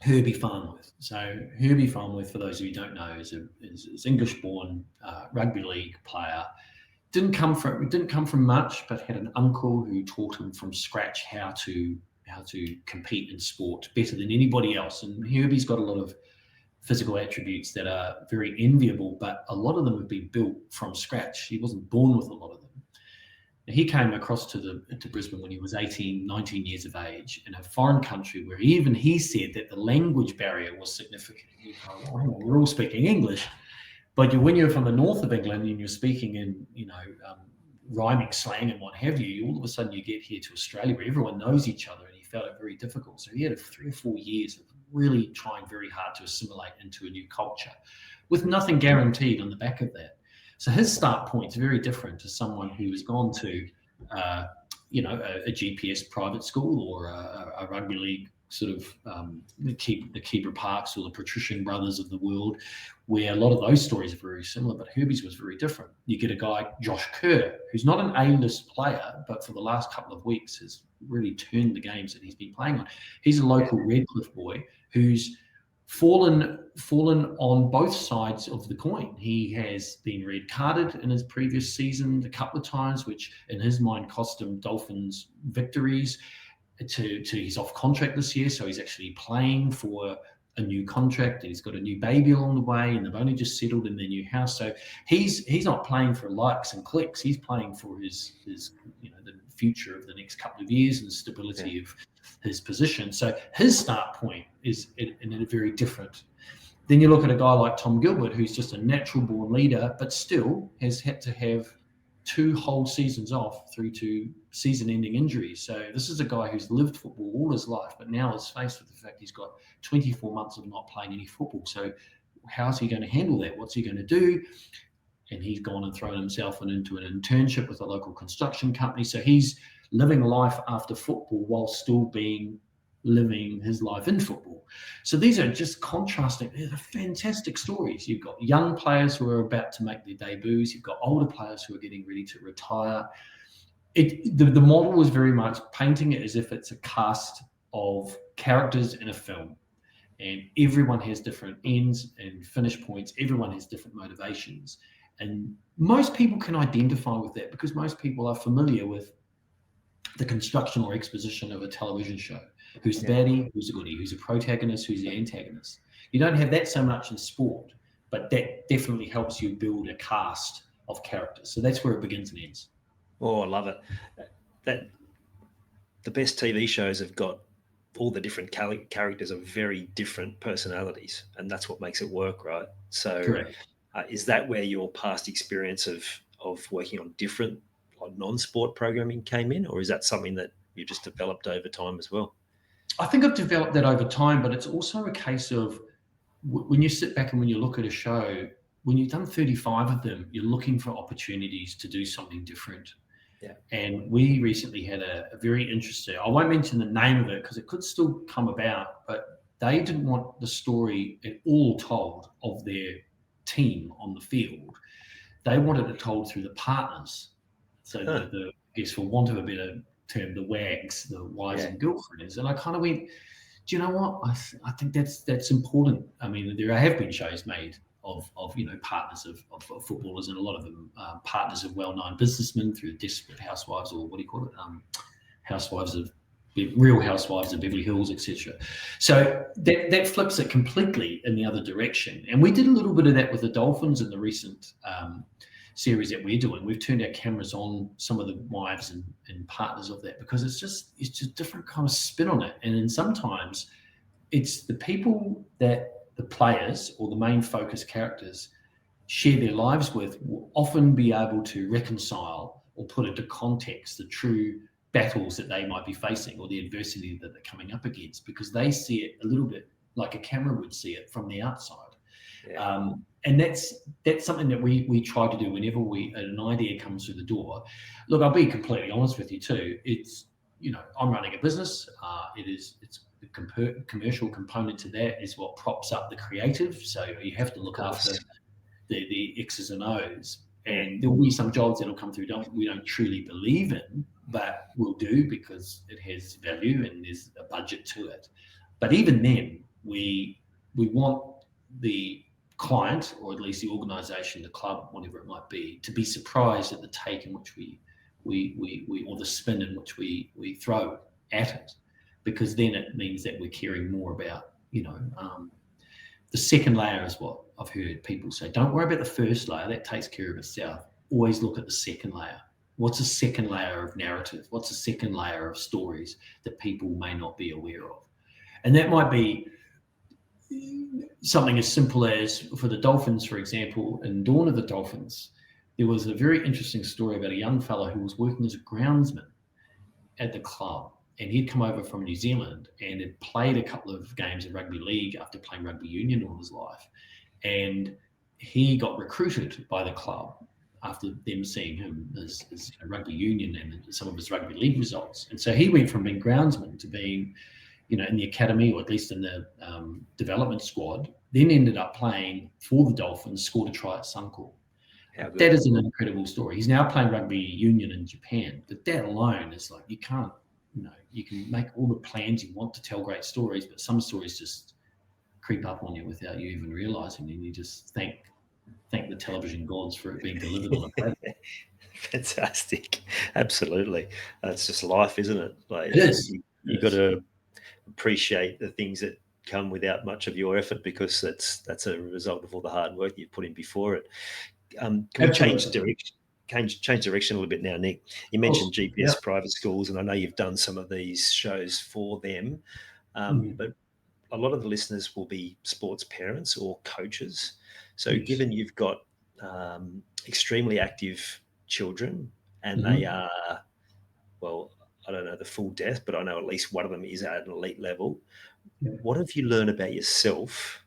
A: Herbie Farnworth. So Herbie Farnworth, for those of you who don't know, is English-born rugby league player. Didn't come from much, but had an uncle who taught him from scratch how to compete in sport better than anybody else. And Herbie's got a lot of physical attributes that are very enviable, but a lot of them have been built from scratch. He wasn't born with a lot of them. He came across to Brisbane when he was 18, 19 years of age in a foreign country where even he said that the language barrier was significant. We're all speaking English, but when you're from the north of England and you're speaking in, rhyming slang and what have you, all of a sudden you get here to Australia where everyone knows each other, and he found it very difficult. So he had 3 or 4 years of really trying very hard to assimilate into a new culture with nothing guaranteed on the back of that. So his start point is very different to someone who has gone to, a GPS private school or a rugby league sort of the Kebra Parks or the Patrician Brothers of the world, where a lot of those stories are very similar, but Herbie's was very different. You get a guy, Josh Kerr, who's not an A-list player, but for the last couple of weeks has really turned the games that he's been playing on. He's a local Redcliffe boy who's fallen on both sides of the coin. He has been red carded in his previous season a couple of times, which in his mind cost him Dolphins victories. He's off contract this year, so he's actually playing for a new contract, and he's got a new baby along the way, and they've only just settled in their new house. So he's not playing for likes and clicks. He's playing for his the future of the next couple of years and the stability of his position. So his start point is in a very different. Then you look at a guy like Tom Gilbert, who's just a natural born leader, but still has had to have 2 whole seasons off through to season-ending injuries. So this is a guy who's lived football all his life, but now is faced with the fact he's got 24 months of not playing any football. So how's he going to handle that? What's he going to do? And he's gone and thrown himself into an internship with a local construction company. So he's living life after football while still living his life in football. So these are just contrasting. They're fantastic stories. You've got young players who are about to make their debuts. You've got older players who are getting ready to retire. The model is very much painting it as if it's a cast of characters in a film. And everyone has different ends and finish points. Everyone has different motivations. And most people can identify with that because most people are familiar with the construction or exposition of a television show. Who's the baddie, who's the goodie, who's a protagonist, who's the antagonist. You don't have that so much in sport, but that definitely helps you build a cast of characters. So that's where it begins and ends.
B: Oh, I love it. That the best TV shows have got all the different characters of very different personalities, and that's what makes it work, right? So is that where your past experience of working on different non-sport programming came in, or is that something that you just developed over time as well?
A: I think I've developed that over time, but it's also a case of when you sit back and when you look at a show, when you've done 35 of them, you're looking for opportunities to do something different. Yeah. And we recently had a very interesting, I won't mention the name of it because it could still come about, but they didn't want the story at all told of their team on the field. They wanted it told through the partners. So I guess for want of a better term, the wags, the wives and girlfriends. And I kind of went, do you know what? I think that's important. I mean, there have been shows made of partners of footballers, and a lot of them partners of well-known businessmen through Desperate Housewives, or what do you call it? Real Housewives of Beverly Hills, etc. So that flips it completely in the other direction. And we did a little bit of that with the Dolphins in the recent series that we're doing. We've turned our cameras on some of the wives and partners of that because it's just different kind of spin on it. And then sometimes it's the people that the players or the main focus characters share their lives with will often be able to reconcile or put into context the true battles that they might be facing or the adversity that they're coming up against, because they see it a little bit like a camera would see it from the outside. Yeah. And that's something that we try to do whenever an idea comes through the door. Look, I'll be completely honest with you too. It's, I'm running a business. It's the commercial component to that is what props up the creative. So you have to look after the X's and O's. And there will be some jobs that'll come through we don't truly believe in, but we'll do because it has value and there's a budget to it. But even then, we want the client, or at least the organisation, the club, whatever it might be, to be surprised at the take in which we or the spin in which we throw at it, because then it means that we're caring more about the The second layer is what I've heard people say. Don't worry about the first layer. That takes care of itself. Always look at the second layer. What's a second layer of narrative? What's a second layer of stories that people may not be aware of? And that might be something as simple as, for the Dolphins, for example, in Dawn of the Dolphins, there was a very interesting story about a young fellow who was working as a groundsman at the club. And he'd come over from New Zealand and had played a couple of games of rugby league after playing rugby union all his life. And he got recruited by the club after them seeing him as rugby union and some of his rugby league results. And so he went from being groundsman to being, in the academy, or at least in the development squad, then ended up playing for the Dolphins, scored a try at Suncorp. That is an incredible story. He's now playing rugby union in Japan. But that alone is like, you can't, you can make all the plans you want to tell great stories, but some stories just creep up on you without you even realizing, and you just thank the television gods for it being delivered on a plate.
B: Fantastic. Absolutely. It's just life, isn't it? Like,
A: it is.
B: You've got to appreciate the things that come without much of your effort, because that's a result of all the hard work you've put in before it. Can we change direction? Change direction a little bit now, Nick. You mentioned GPS private schools, and I know you've done some of these shows for them, but a lot of the listeners will be sports parents or coaches. So given you've got extremely active children, and they are, well, I don't know the full depth, but I know at least one of them is at an elite level. What have you learned about yourself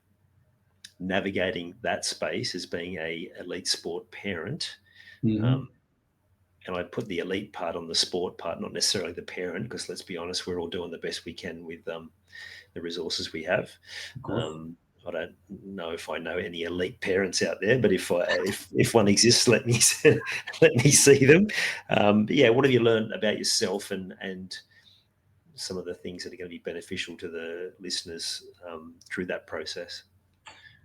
B: navigating that space as being a elite sport parent? And I'd put the elite part on the sport part, not necessarily the parent, because let's be honest, we're all doing the best we can with the resources we have. I don't know if I know any elite parents out there, but if one exists, let me see them. But what have you learned about yourself and some of the things that are going to be beneficial to the listeners through that process?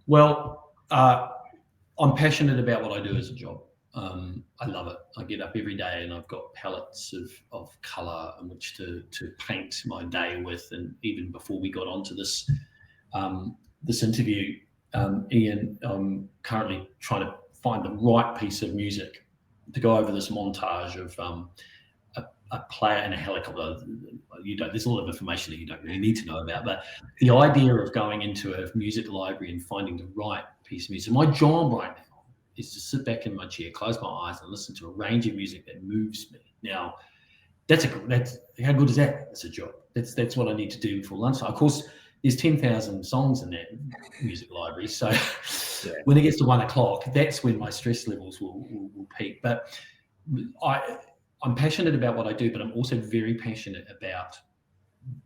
A: Well, I'm passionate about what I do as a job. I love it. I get up every day and I've got palettes of colour in which to paint my day with. And even before we got onto this interview, Ian, I'm currently trying to find the right piece of music to go over this montage of a player in a helicopter. There's a lot of information that you don't really need to know about, but the idea of going into a music library and finding the right piece of music. My job right now is to sit back in my chair, close my eyes, and listen to a range of music that moves me. Now, that's how good is that? That's a job. That's what I need to do before lunchtime. Of course, there's 10,000 songs in that music library, so when it gets to 1 o'clock, that's when my stress levels will peak. But I'm passionate about what I do, but I'm also very passionate about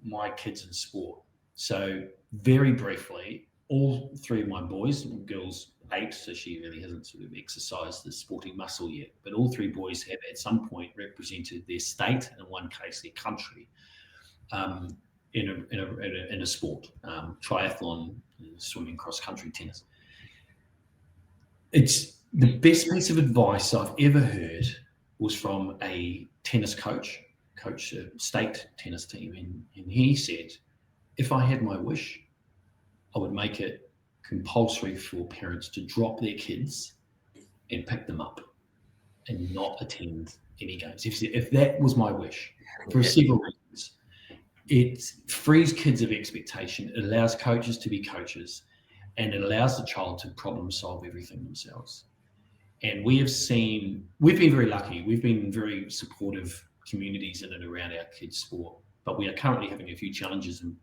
A: my kids in sport. So very briefly, all three of my boys, girls 8, so she really hasn't sort of exercised the sporting muscle yet, but all three boys have at some point represented their state, and in one case their country, in a sport, triathlon, swimming, cross country, tennis. It's the best piece of advice I've ever heard was from a tennis coach a state tennis team, and he said, if I had my wish, I would make it compulsory for parents to drop their kids and pick them up and not attend any games. If that was my wish, for several reasons. It frees kids of expectation, it allows coaches to be coaches, and it allows the child to problem solve everything themselves. And we've been very lucky. We've been very supportive communities in and around our kids' sport, but we are currently having a few challenges in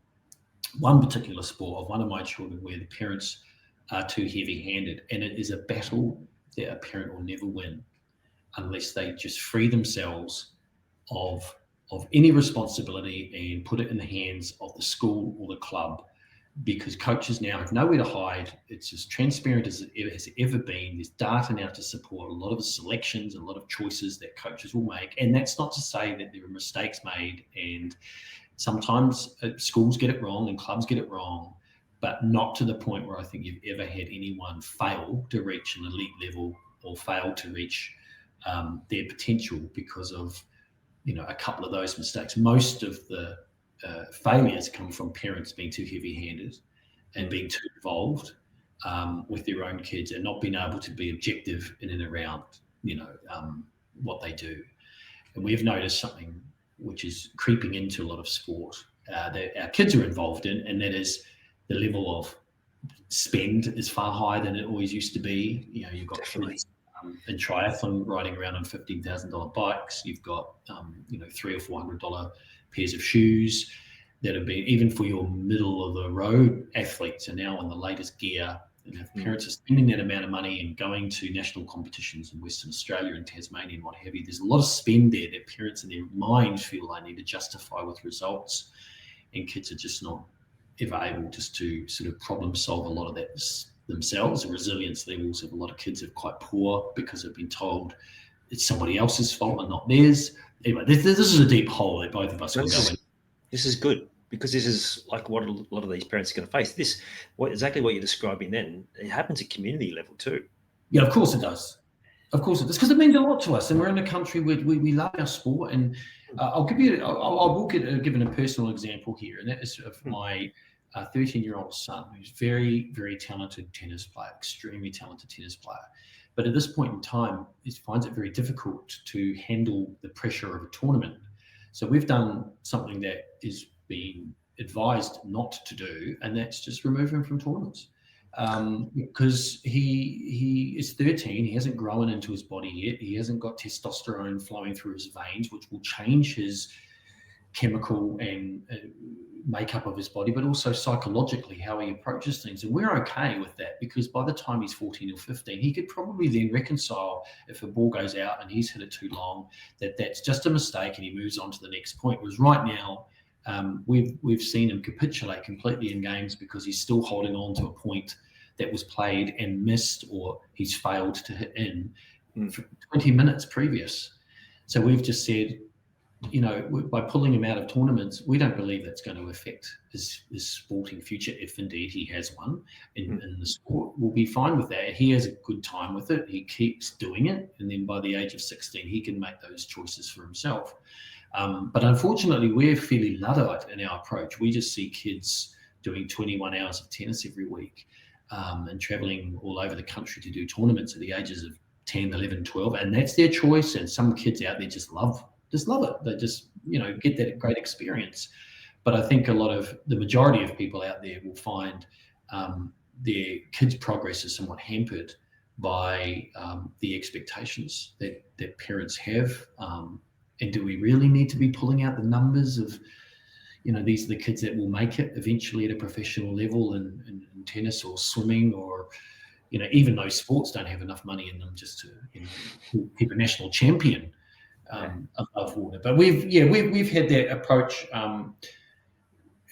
A: one particular sport of one of my children where the parents are too heavy-handed, and it is a battle that a parent will never win unless they just free themselves of any responsibility and put it in the hands of the school or the club, because coaches now have nowhere to hide. It's as transparent as it has ever been. There's data now to support a lot of the selections, a lot of choices that coaches will make. And that's not to say that there are mistakes made, and sometimes schools get it wrong and clubs get it wrong, but not to the point where I think you've ever had anyone fail to reach an elite level or fail to reach their potential because of a couple of those mistakes. Most of the failures come from parents being too heavy-handed and being too involved with their own kids and not being able to be objective in and around, what they do. And we've noticed something which is creeping into a lot of sport that our kids are involved in, and that is the level of spend is far higher than it always used to be. You've got kids in triathlon riding around on $15,000 bikes. You've got $300 or $400 pairs of shoes that have been, even for your middle of the road athletes, are now on the latest gear. And if parents are spending that amount of money and going to national competitions in Western Australia and Tasmania and what have you, there's a lot of spend there that parents in their mind feel they need to justify with results, and kids are just not ever able just to sort of problem solve a lot of that themselves. The resilience levels of a lot of kids are quite poor because they've been told it's somebody else's fault and not theirs. Anyway, this is a deep hole that both of us can go in.
B: This is good, because this is like what a lot of these parents are going to face. Exactly what you're describing then, it happens at community level too.
A: Yeah, of course it does. Of course it does, because it means a lot to us, and we're in a country where we love our sport. And I will give a personal example here, and that is of my 13-year-old son, who's very, very talented tennis player, extremely talented tennis player. But at this point in time, he finds it very difficult to handle the pressure of a tournament. So we've done something that is being advised not to do, and that's just remove him from tournaments. Because he is 13, he hasn't grown into his body yet. He hasn't got testosterone flowing through his veins, which will change his chemical and makeup of his body, but also psychologically how he approaches things. And we're okay with that, because by the time he's 14 or 15, he could probably then reconcile, if a ball goes out and he's hit it too long, that's just a mistake and he moves on to the next point. Whereas right now, we've seen him capitulate completely in games because he's still holding on to a point that was played and missed, or he's failed to hit in for 20 minutes previous. So we've just said, by pulling him out of tournaments, we don't believe that's going to affect his sporting future, if indeed he has one in the sport. We'll be fine with that. He has a good time with it. He keeps doing it. And then by the age of 16, he can make those choices for himself. But unfortunately, we're fairly Luddite in our approach. We just see kids doing 21 hours of tennis every week and traveling all over the country to do tournaments at the ages of 10, 11, 12. And that's their choice. And some kids out there just love it. They just, get that great experience. But I think the majority of people out there will find their kids' progress is somewhat hampered by the expectations that parents have. And do we really need to be pulling out the numbers of, these are the kids that will make it eventually at a professional level in tennis or swimming, or, even those sports don't have enough money in them just to keep a national champion above water. But we've had that approach,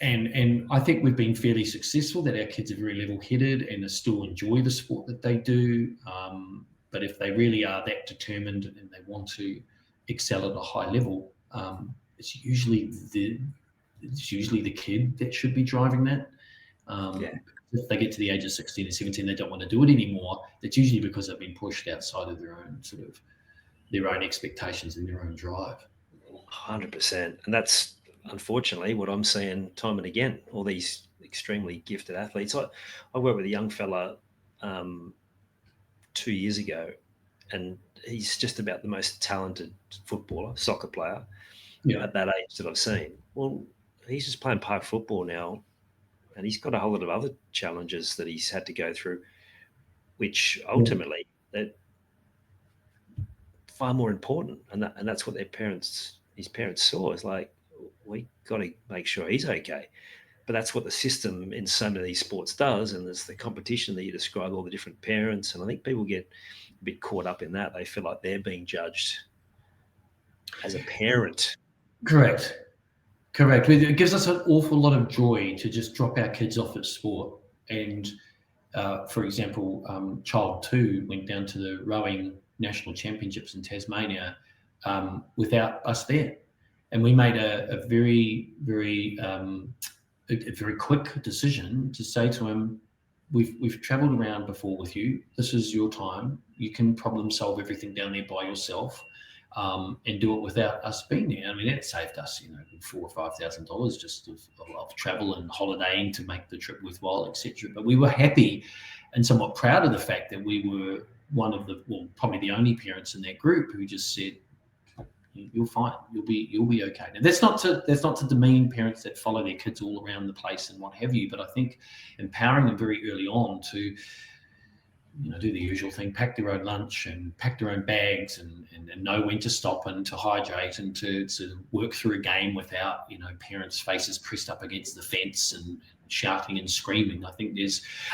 A: and I think we've been fairly successful, that our kids are very level-headed and still enjoy the sport that they do. But if they really are that determined and they want to excel at a high level, it's usually the kid that should be driving that. If they get to the age of 16 or 17, they don't want to do it anymore. That's usually because they've been pushed outside of their own expectations and their own drive.
B: 100%. And that's unfortunately what I'm seeing time and again, all these extremely gifted athletes. I worked with a young fella 2 years ago, and he's just about the most talented footballer, soccer player at that age that I've seen. Well, he's just playing park football now, and he's got a whole lot of other challenges that he's had to go through, which ultimately that far more important, and that's what his parents saw. Is like, we got to make sure he's okay. But that's what the system in so many of these sports does, and there's the competition that you describe, all the different parents, and I think people get a bit caught up in that. They feel like they're being judged as a parent.
A: Correct. It gives us an awful lot of joy to just drop our kids off at sport. And for example, child 2 went down to the rowing national championships in Tasmania without us there. And we made a very, very quick decision to say to him, we've traveled around before with you. This is your time. You can problem solve everything down there by yourself. and do it without us being there. I mean, that saved us, $4,000 or $5,000 just of travel and holidaying to make the trip worthwhile, etc. But we were happy and somewhat proud of the fact that we were probably the only parents in that group who just said, "You're fine. You'll be okay." Now, that's not to demean parents that follow their kids all around the place and what have you. But I think empowering them very early on to, do the usual thing, pack their own lunch and pack their own bags and know when to stop and to hydrate and to work through a game without, parents' faces pressed up against the fence and shouting and screaming. I think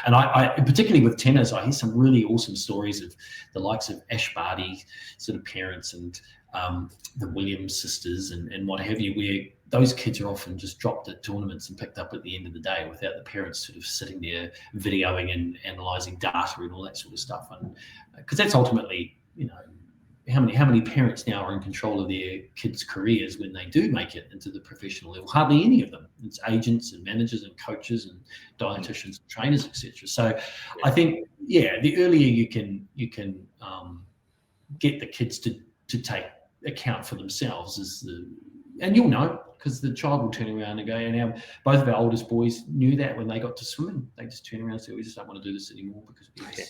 A: and I particularly with tenors, I hear some really awesome stories of the likes of Ash Barty sort of parents and the Williams sisters and what have you, where those kids are often just dropped at tournaments and picked up at the end of the day without the parents sort of sitting there videoing and analysing data and all that sort of stuff. And because that's ultimately, how many parents now are in control of their kids' careers when they do make it into the professional level? Hardly any of them. It's agents and managers and coaches and dietitians and trainers, etc. So I think, the earlier you can get the kids to take account for themselves and you'll know, because the child will turn around and go, and both of our oldest boys knew that when they got to swimming. They just turn around and say, "We just don't want to do this anymore because we're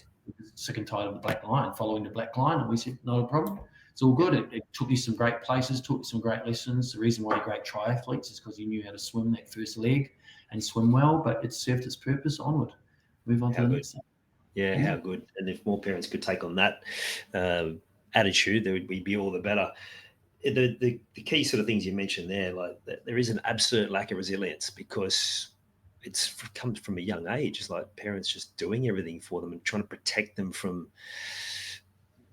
A: sick and tired of the black line, following the black line." And we said, "Not a problem. It's all good. It took you some great places, taught you some great lessons. The reason why you're great triathletes is because you knew how to swim that first leg and swim well, but it served its purpose. Onward. Move on to the next thing."
B: Yeah, how good. And if more parents could take on that attitude, we'd be all the better. The key sort of things you mentioned there, like there is an absolute lack of resilience because it comes from a young age. It's like parents just doing everything for them and trying to protect them from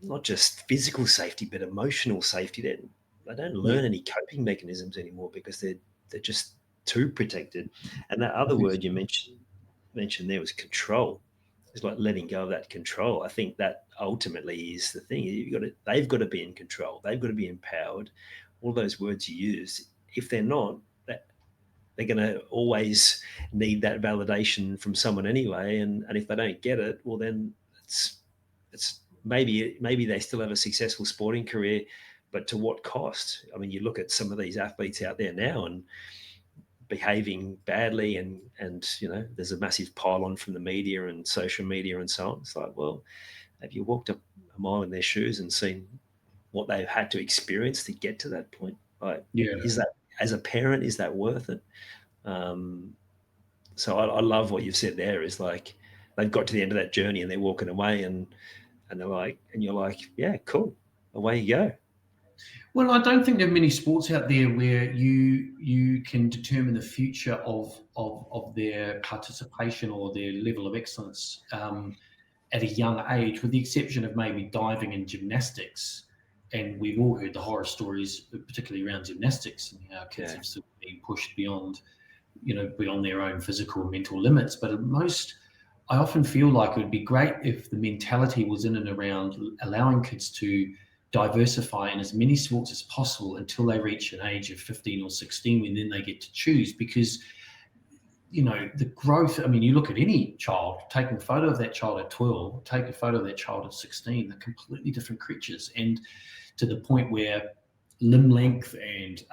B: not just physical safety, but emotional safety. They don't learn any coping mechanisms anymore because they're just too protected. And that other word you mentioned there was control. It's like letting go of that control. I think that ultimately is the thing. They've got to be in control. They've got to be empowered. All those words you use, if they're not, they're going to always need that validation from someone anyway. And if they don't get it, well, then it's maybe they still have a successful sporting career, but to what cost? I mean, you look at some of these athletes out there now and behaving badly and there's a massive pile-on from the media and social media and so on. It's like, well, have you walked a mile in their shoes and seen what they've had to experience to get to that point? Like, is that, as a parent, is that worth it? So I love what you've said there, is like they've got to the end of that journey and they're walking away and they're like, and you're like, yeah, cool, away you go.
A: Well, I don't think there are many sports out there where you can determine the future of their participation or their level of excellence at a young age, with the exception of maybe diving and gymnastics. And we've all heard the horror stories, particularly around gymnastics, and how kids have sort of been pushed beyond their own physical and mental limits. But I often feel like it would be great if the mentality was in and around allowing kids to diversify in as many sports as possible until they reach an age of 15 or 16, when then they get to choose. Because the growth, I mean, you look at any child, taking a photo of that child at 12, take a photo of that child at 16, they're completely different creatures. And to the point where limb length and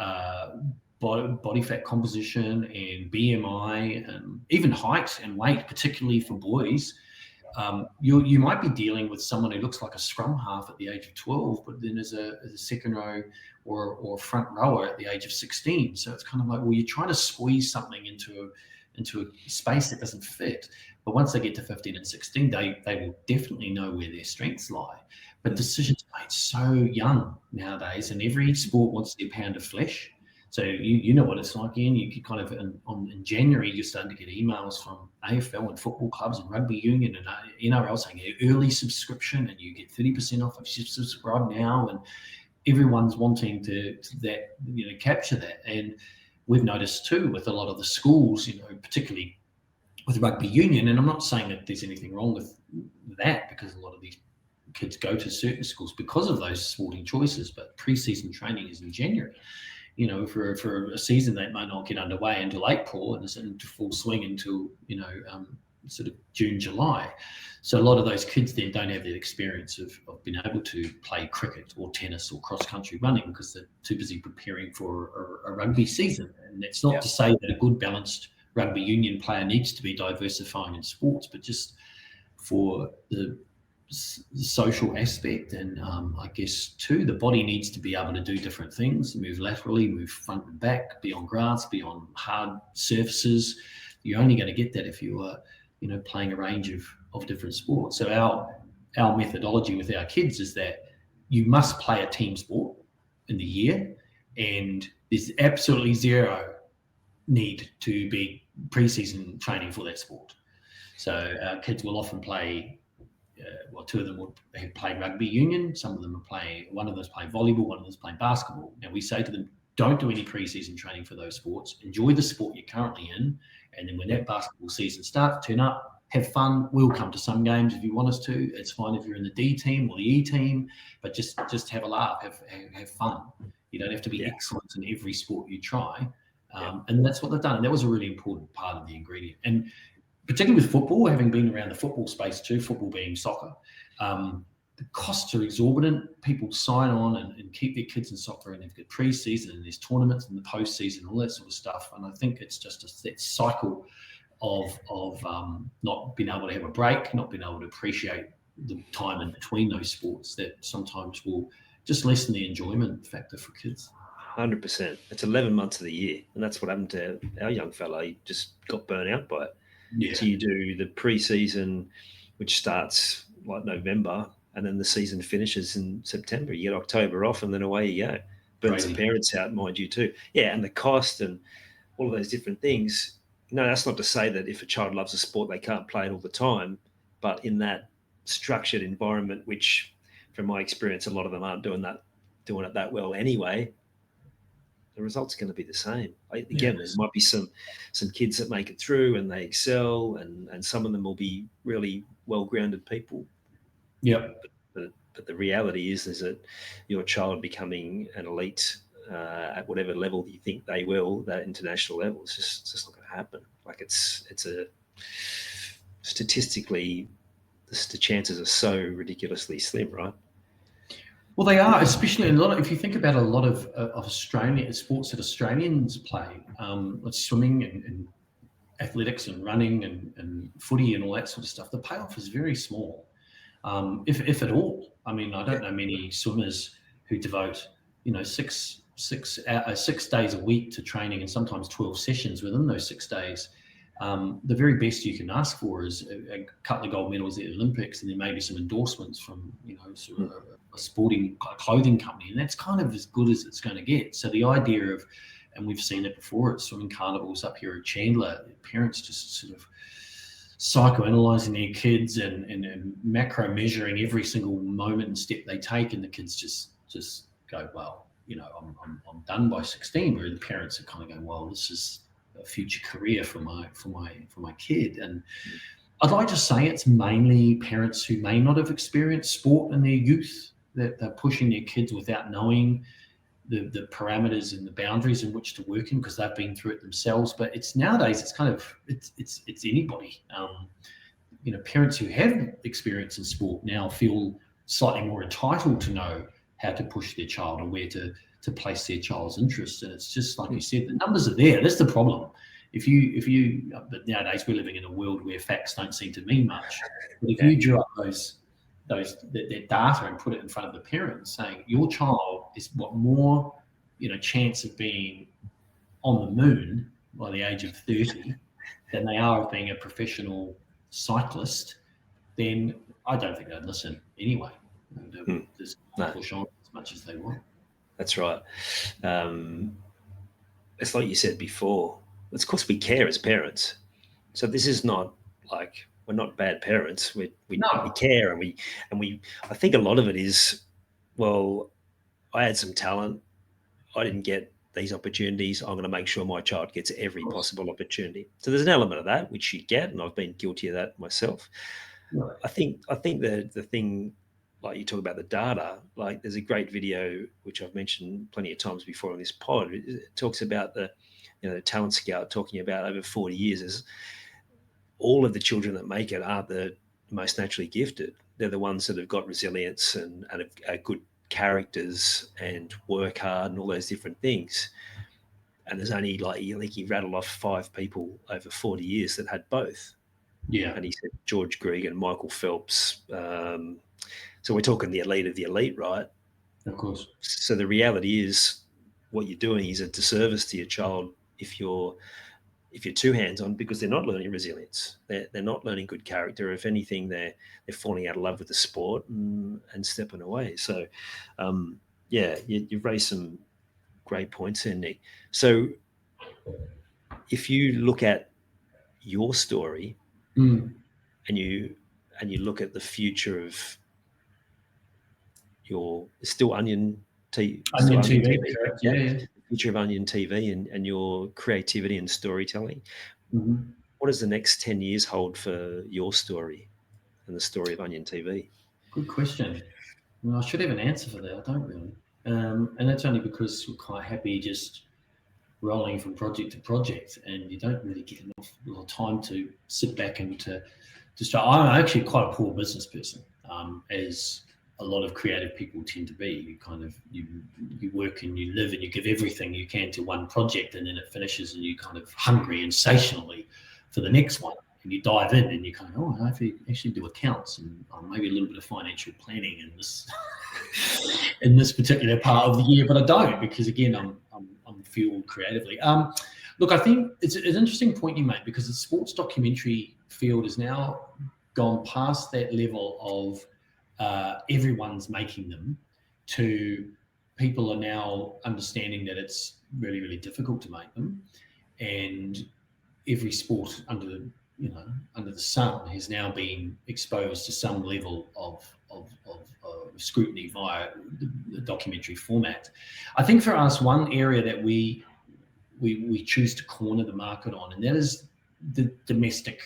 A: body fat composition and BMI and even height and weight, particularly for boys, you might be dealing with someone who looks like a scrum half at the age of 12, but then as a second row or front rower at the age of 16. So it's kind of like, well, you're trying to squeeze something into a space that doesn't fit. But once they get to 15 and 16, they will definitely know where their strengths lie. But decisions are made so young nowadays, and every sport wants their pound of flesh. So you know what it's like, Ian. You could kind of in January you're starting to get emails from AFL and football clubs and rugby union and NRL saying early subscription and you get 30% off if you subscribe now, and everyone's wanting to capture that. And we've noticed too with a lot of the schools, particularly with rugby union, and I'm not saying that there's anything wrong with that, because a lot of these kids go to certain schools because of those sporting choices, but pre-season training is in January. For a season that might not get underway until April and is into full swing until sort of June, July. So a lot of those kids then don't have that experience of being able to play cricket or tennis or cross-country running because they're too busy preparing for a rugby season. And that's not to say that a good balanced rugby union player needs to be diversifying in sports, but just for the social aspect. And I guess too, the body needs to be able to do different things, move laterally, move front and back, be on grass, be on hard surfaces. You're only going to get that if you are, playing a range of different sports. So our methodology with our kids is that you must play a team sport in the year, and there's absolutely zero need to be pre-season training for that sport. So our kids will often play, two of them will have played rugby union, some of them are playing, one of them is playing volleyball, one of them is playing basketball. And we say to them, don't do any pre-season training for those sports. Enjoy the sport you're currently in. And then when that basketball season starts, turn up, have fun. We'll come to some games if you want us to. It's fine if you're in the D team or the E team, but just have a laugh, have fun. You don't have to be excellent in every sport you try. And that's what they've done. And that was a really important part of the ingredient. And particularly with football, having been around the football space too, football being soccer, the costs are exorbitant. People sign on and keep their kids in soccer, and they've got pre-season and there's tournaments and the post-season, all that sort of stuff. And I think it's just that cycle of not being able to have a break, not being able to appreciate the time in between those sports that sometimes will just lessen the enjoyment factor for kids.
B: 100%. It's 11 months of the year, and that's what happened to our young fella. He just got burnt out by it. Yeah. So you do the pre-season, which starts like November, and then the season finishes in September. You get October off, and then away you go. Burns the parents out, mind you, too. Yeah, and the cost and all of those different things. No, that's not to say that if a child loves a sport, they can't play it all the time. But in that structured environment, which, from my experience, a lot of them aren't doing it that well anyway, the result's going to be the same. Again, there might be some kids that make it through and they excel, and some of them will be really well-grounded people.
A: Yeah.
B: But the reality is that your child becoming an elite at whatever level you think they will, that international level, it's just not going to happen. Like it's a statistically, the chances are so ridiculously slim, right?
A: Well, they are, especially if you think about a lot of Australian sports that Australians play, like swimming and athletics and running and footy and all that sort of stuff. The payoff is very small, if at all. I mean, I don't know many swimmers who devote, 6 days a week to training, and sometimes 12 sessions within those 6 days. The very best you can ask for is a couple of gold medals at the Olympics, and then maybe some endorsements from, sort of a sporting clothing company, and that's kind of as good as it's going to get. So the idea of, and we've seen it before at swimming carnivals up here at Chandler, parents just sort of psychoanalyzing their kids and macro measuring every single moment and step they take, and the kids just go, well, I'm done by 16, where the parents are kind of going, well, this is a future career for my kid. And I'd like to say it's mainly parents who may not have experienced sport in their youth that they're pushing their kids without knowing the parameters and the boundaries in which to work in, because they've been through it themselves. But it's nowadays it's anybody. Parents who have experience in sport now feel slightly more entitled to know how to push their child or where to place their child's interests. And it's just like you said, the numbers are there. That's the problem. But nowadays we're living in a world where facts don't seem to mean much. But if you drew up that data and put it in front of the parents, saying your child is more chance of being on the moon by the age of 30 than they are of being a professional cyclist, then I don't think they'd listen anyway. They'll just push on as much as they want.
B: That's right. It's like you said before. Of course, we care as parents. So this is not like we're not bad parents. We care, and we. I think a lot of it is, well, I had some talent. I didn't get these opportunities. I'm going to make sure my child gets every possible opportunity. So there's an element of that which you get, and I've been guilty of that myself. Right. I think the thing, like you talk about the data, like there's a great video which I've mentioned plenty of times before on this pod. It talks about the talent scout talking about over 40 years is all of the children that make it aren't the most naturally gifted. They're the ones that have got resilience and are good characters and work hard and all those different things. And there's only he rattled off 5 people over 40 years that had both.
A: Yeah.
B: And he said George Gregan, Michael Phelps. So we're talking the elite of the elite, right?
A: Of course.
B: So the reality is what you're doing is a disservice to your child if you're too hands-on, because they're not learning resilience. They're not learning good character. If anything, they're falling out of love with the sport and stepping away. So, you've raised some great points there, Nick. So if you look at your story and you look at the future of your still Onion TV,
A: correct. Yeah.
B: future of Onion TV and your creativity and storytelling, what does the next 10 years hold for your story and the story of Onion TV?
A: Good question. Well, I should have an answer for that. I don't really. And that's only because we're quite happy just rolling from project to project, and you don't really get enough time to sit back and to start. I'm actually quite a poor business person, as a lot of creative people tend to be. You kind of you work and you live and you give everything you can to one project, and then it finishes and you're kind of hungry insatiably for the next one, and you dive in and you kind of, I have to actually do accounts and maybe a little bit of financial planning in this in this particular part of the year, but I don't, because again I'm fueled creatively. Look, I think it's an interesting point you make, because the sports documentary field has now gone past that level of everyone's making them, to people are now understanding that it's really, really difficult to make them, and every sport under the sun has now been exposed to some level of scrutiny via the documentary format. I think for us, one area that we choose to corner the market on, and that is the domestic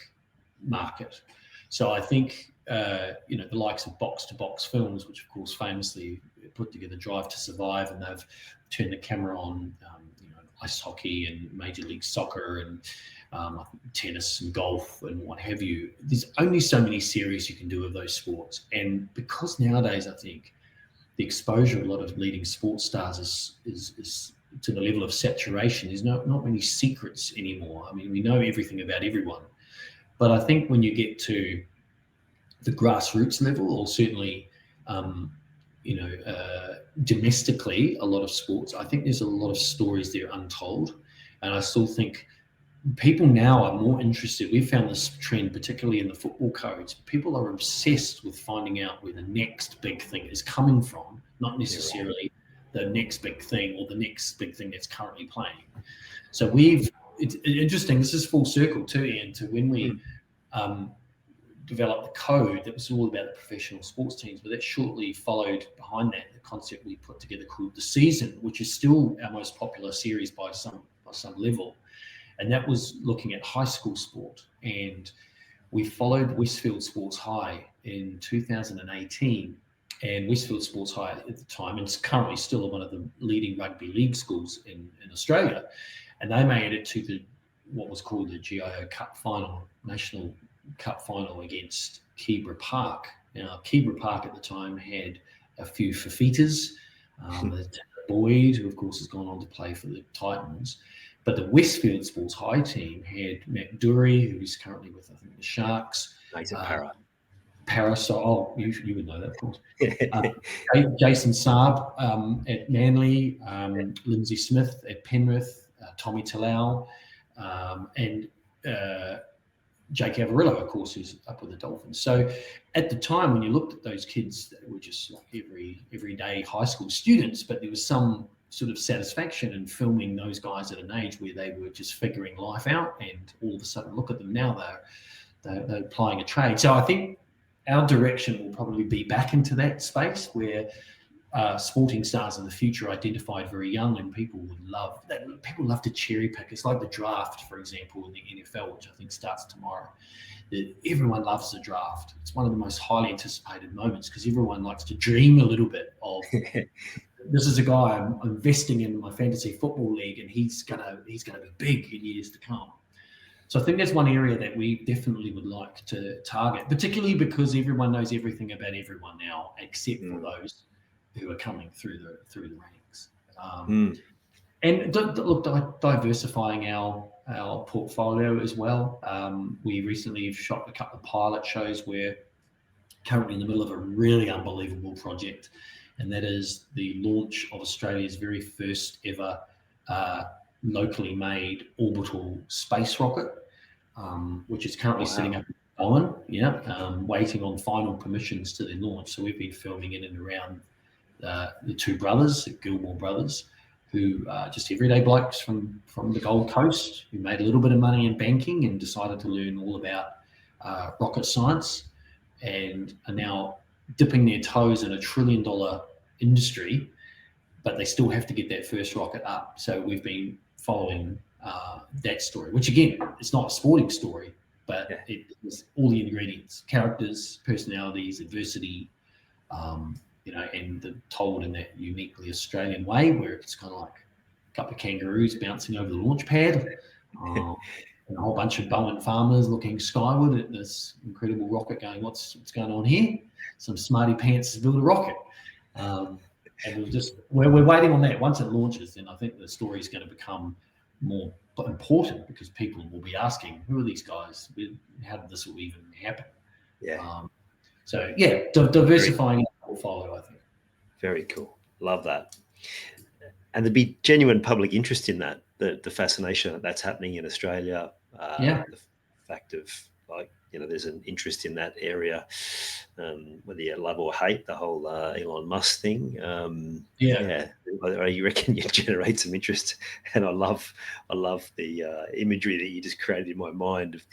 A: market. So I think the likes of Box to Box Films, which of course famously put together Drive to Survive, and they've turned the camera on ice hockey and Major League Soccer and tennis and golf and what have you. There's only so many series you can do of those sports, and because nowadays I think the exposure of a lot of leading sports stars is to the level of saturation. There's not many secrets anymore. I mean, we know everything about everyone, but I think when you get to the grassroots level, or certainly domestically, a lot of sports, I think there's a lot of stories there untold, and I still think people now are more interested. We've found this trend, particularly in the football codes. People are obsessed with finding out where the next big thing is coming from, not necessarily the next big thing or the next big thing that's currently playing. So it's interesting. This is full circle too, Ian, to when we developed the code that was all about the professional sports teams, but that shortly followed behind that the concept we put together called The Season, which is still our most popular series by some level. And that was looking at high school sport. And we followed Westfield Sports High in 2018. And Westfield Sports High at the time, and it's currently still one of the leading rugby league schools in Australia. And they made it to what was called the GIO Cup final, National Cup final against Keebra Park. Now, Keebra Park at the time had a few Fafitas, Boyd, who of course has gone on to play for the Titans. But the Westfield Sports High team had Matt Dury, who's currently with, I think, the Sharks. Para, so you would know that, of course. Jason Saab at Manly, Lindsay Smith at Penrith, Tommy Talau, and Jake Avarillo, of course, who's up with the Dolphins. So at the time, when you looked at those kids, they were just like everyday high school students, but there was some sort of satisfaction in filming those guys at an age where they were just figuring life out, and all of a sudden look at them now, they're applying a trade. So I think our direction will probably be back into that space where sporting stars in the future identified very young, and people would love that. People love to cherry pick. It's like the draft, for example, in the NFL, which I think starts tomorrow. Everyone loves the draft. It's one of the most highly anticipated moments because everyone likes to dream a little bit of this is a guy I'm investing in my fantasy football league, and he's gonna be big in years to come. So I think that's one area that we definitely would like to target, particularly because everyone knows everything about everyone now, except for those who are coming through the ranks. And look, diversifying our portfolio as well. We recently shot a couple of pilot shows. We're currently in the middle of a really unbelievable project, and that is the launch of Australia's very first ever locally made orbital space rocket, which is currently sitting up in Bowen, waiting on final permissions to their launch. So we've been filming in and around the two brothers, the Gilmore brothers, who are just everyday blokes from the Gold Coast, who made a little bit of money in banking and decided to learn all about rocket science, and are now dipping their toes in $1 trillion industry, but they still have to get that first rocket up. So we've been following that story, which again, it's not a sporting story, but it is all the ingredients: characters, personalities, adversity, and told in that uniquely Australian way, where it's kind of like a couple of kangaroos bouncing over the launch pad, and a whole bunch of Bowen farmers looking skyward at this incredible rocket going, what's going on here? Some smarty pants has built a rocket. And we're waiting on that. Once it launches, then I think the story is going to become more important, because people will be asking, who are these guys? How did this even happen? Diversifying our portfolio, I think.
B: Very cool. Love that. And there'd be genuine public interest in that, the fascination that's happening in Australia. The fact of, there's an interest in that area, whether you love or hate the whole Elon Musk thing. You reckon you generate some interest, and I love the imagery that you just created in my mind of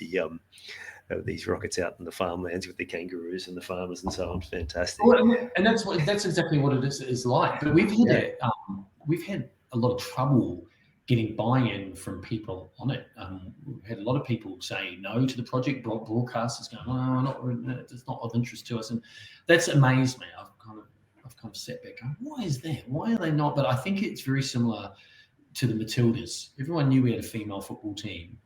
B: these rockets out in the farmlands with the kangaroos and the farmers and so on. Fantastic.
A: Well, and that's exactly what it is like. But we've had a lot of trouble getting buy-in from people on it. We've had a lot of people say no to the project. Broadcasters going, it's not of interest to us, and that's amazed me. I've kind of sat back going, why is that? Why are they not? But I think it's very similar to the Matildas. Everyone knew we had a female football team,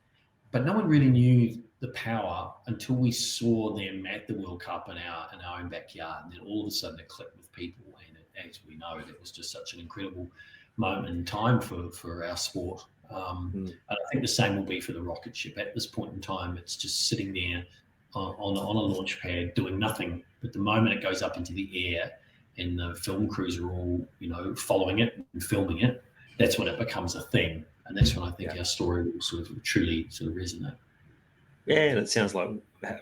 A: but no one really knew the power until we saw them at the World Cup in our own backyard, and then all of a sudden it clicked with people. And as we know, it was just such an incredible moment in time for our sport. And I think the same will be for the rocket ship. At this point in time, it's just sitting there on a launch pad doing nothing. But the moment it goes up into the air and the film crews are all, following it and filming it, that's when it becomes a thing. And that's when I think our story will truly resonate.
B: Yeah, and it sounds like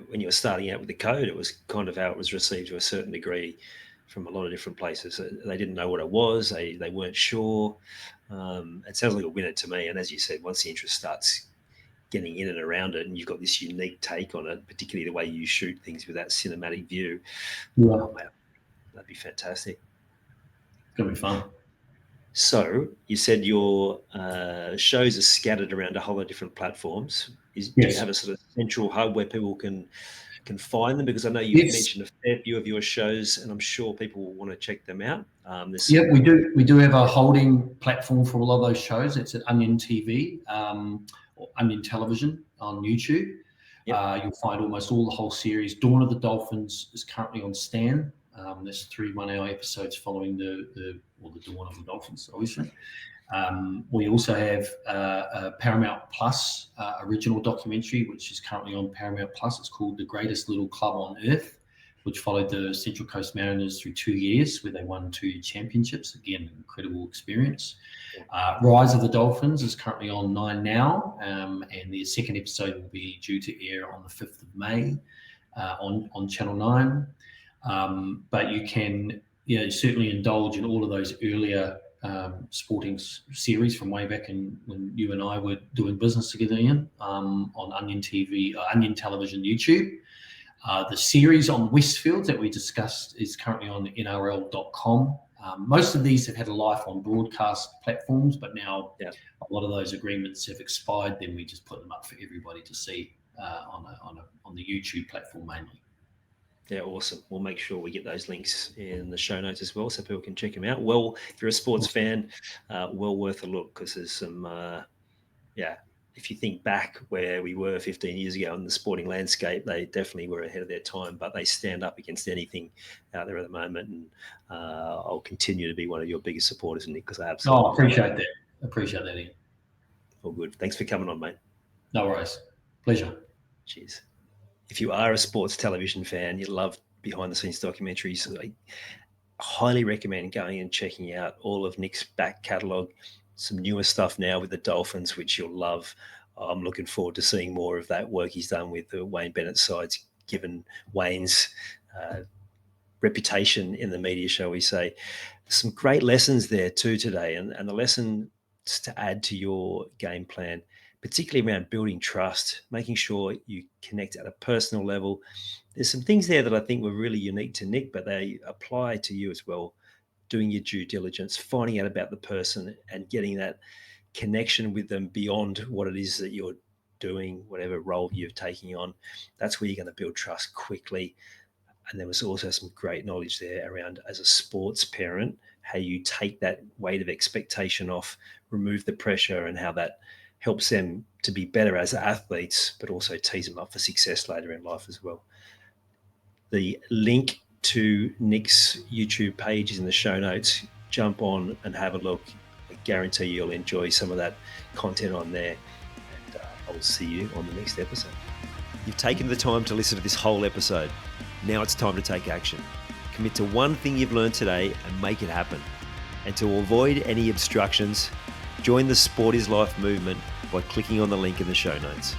B: when you were starting out with The Code, it was kind of how it was received to a certain degree from a lot of different places. They didn't know what it was. They weren't sure. It sounds like a winner to me. And as you said, once the interest starts getting in and around it, and you've got this unique take on it, particularly the way you shoot things with that cinematic view, man, that'd be fantastic.
A: It's going to be fun.
B: So you said your shows are scattered around a whole lot of different platforms. Do you have a sort of central hub where people can find them? Because I know you've mentioned a fair few of your shows, and I'm sure people will want to check them out.
A: We do. We do have a holding platform for all of those shows. It's at Onion TV or Onion Television on YouTube. You'll find almost all the whole series. Dawn of the Dolphins is currently on Stan. There's 3 1-hour episodes following the Dawn of the Dolphins, obviously. We also have a Paramount Plus original documentary, which is currently on Paramount Plus. It's called The Greatest Little Club on Earth, which followed the Central Coast Mariners through 2 years, where they won 2 championships. Again, an incredible experience. Rise of the Dolphins is currently on 9 Now, and the second episode will be due to air on the 5th of May on Channel 9. But you can certainly indulge in all of those earlier sporting series from way back when you and I were doing business together, Ian, on Onion TV, Onion Television, YouTube. The series on Westfields that we discussed is currently on NRL.com. Most of these have had a life on broadcast platforms, but now a lot of those agreements have expired. Then we just put them up for everybody to see on the YouTube platform mainly.
B: Yeah, awesome. We'll make sure we get those links in the show notes as well, so people can check them out. Well, if you're a sports fan, well worth a look, because there's some, if you think back where we were 15 years ago in the sporting landscape, they definitely were ahead of their time, but they stand up against anything out there at the moment. And I'll continue to be one of your biggest supporters, Nick, because I absolutely
A: appreciate that. Appreciate that, Ian.
B: All good. Thanks for coming on, mate.
A: No worries. Pleasure.
B: Cheers. If you are a sports television fan, you love behind the scenes documentaries, I highly recommend going and checking out all of Nick's back catalogue. Some newer stuff now with the Dolphins, which you'll love. I'm looking forward to seeing more of that work he's done with the Wayne Bennett sides, given Wayne's reputation in the media, shall we say. Some great lessons there too today, and the lessons to add to your game plan, particularly around building trust, making sure you connect at a personal level. There's some things there that I think were really unique to Nick, but they apply to you as well. Doing your due diligence, finding out about the person and getting that connection with them beyond what it is that you're doing, whatever role you're taking on. That's where you're going to build trust quickly. And there was also some great knowledge there around, as a sports parent, how you take that weight of expectation off, remove the pressure, and how that helps them to be better as athletes, but also tees them up for success later in life as well. The link to Nick's YouTube page is in the show notes. Jump on and have a look. I guarantee you'll enjoy some of that content on there. And I'll see you on the next episode. You've taken the time to listen to this whole episode. Now it's time to take action. Commit to one thing you've learned today and make it happen. And to avoid any obstructions, join the Sport is Life movement by clicking on the link in the show notes.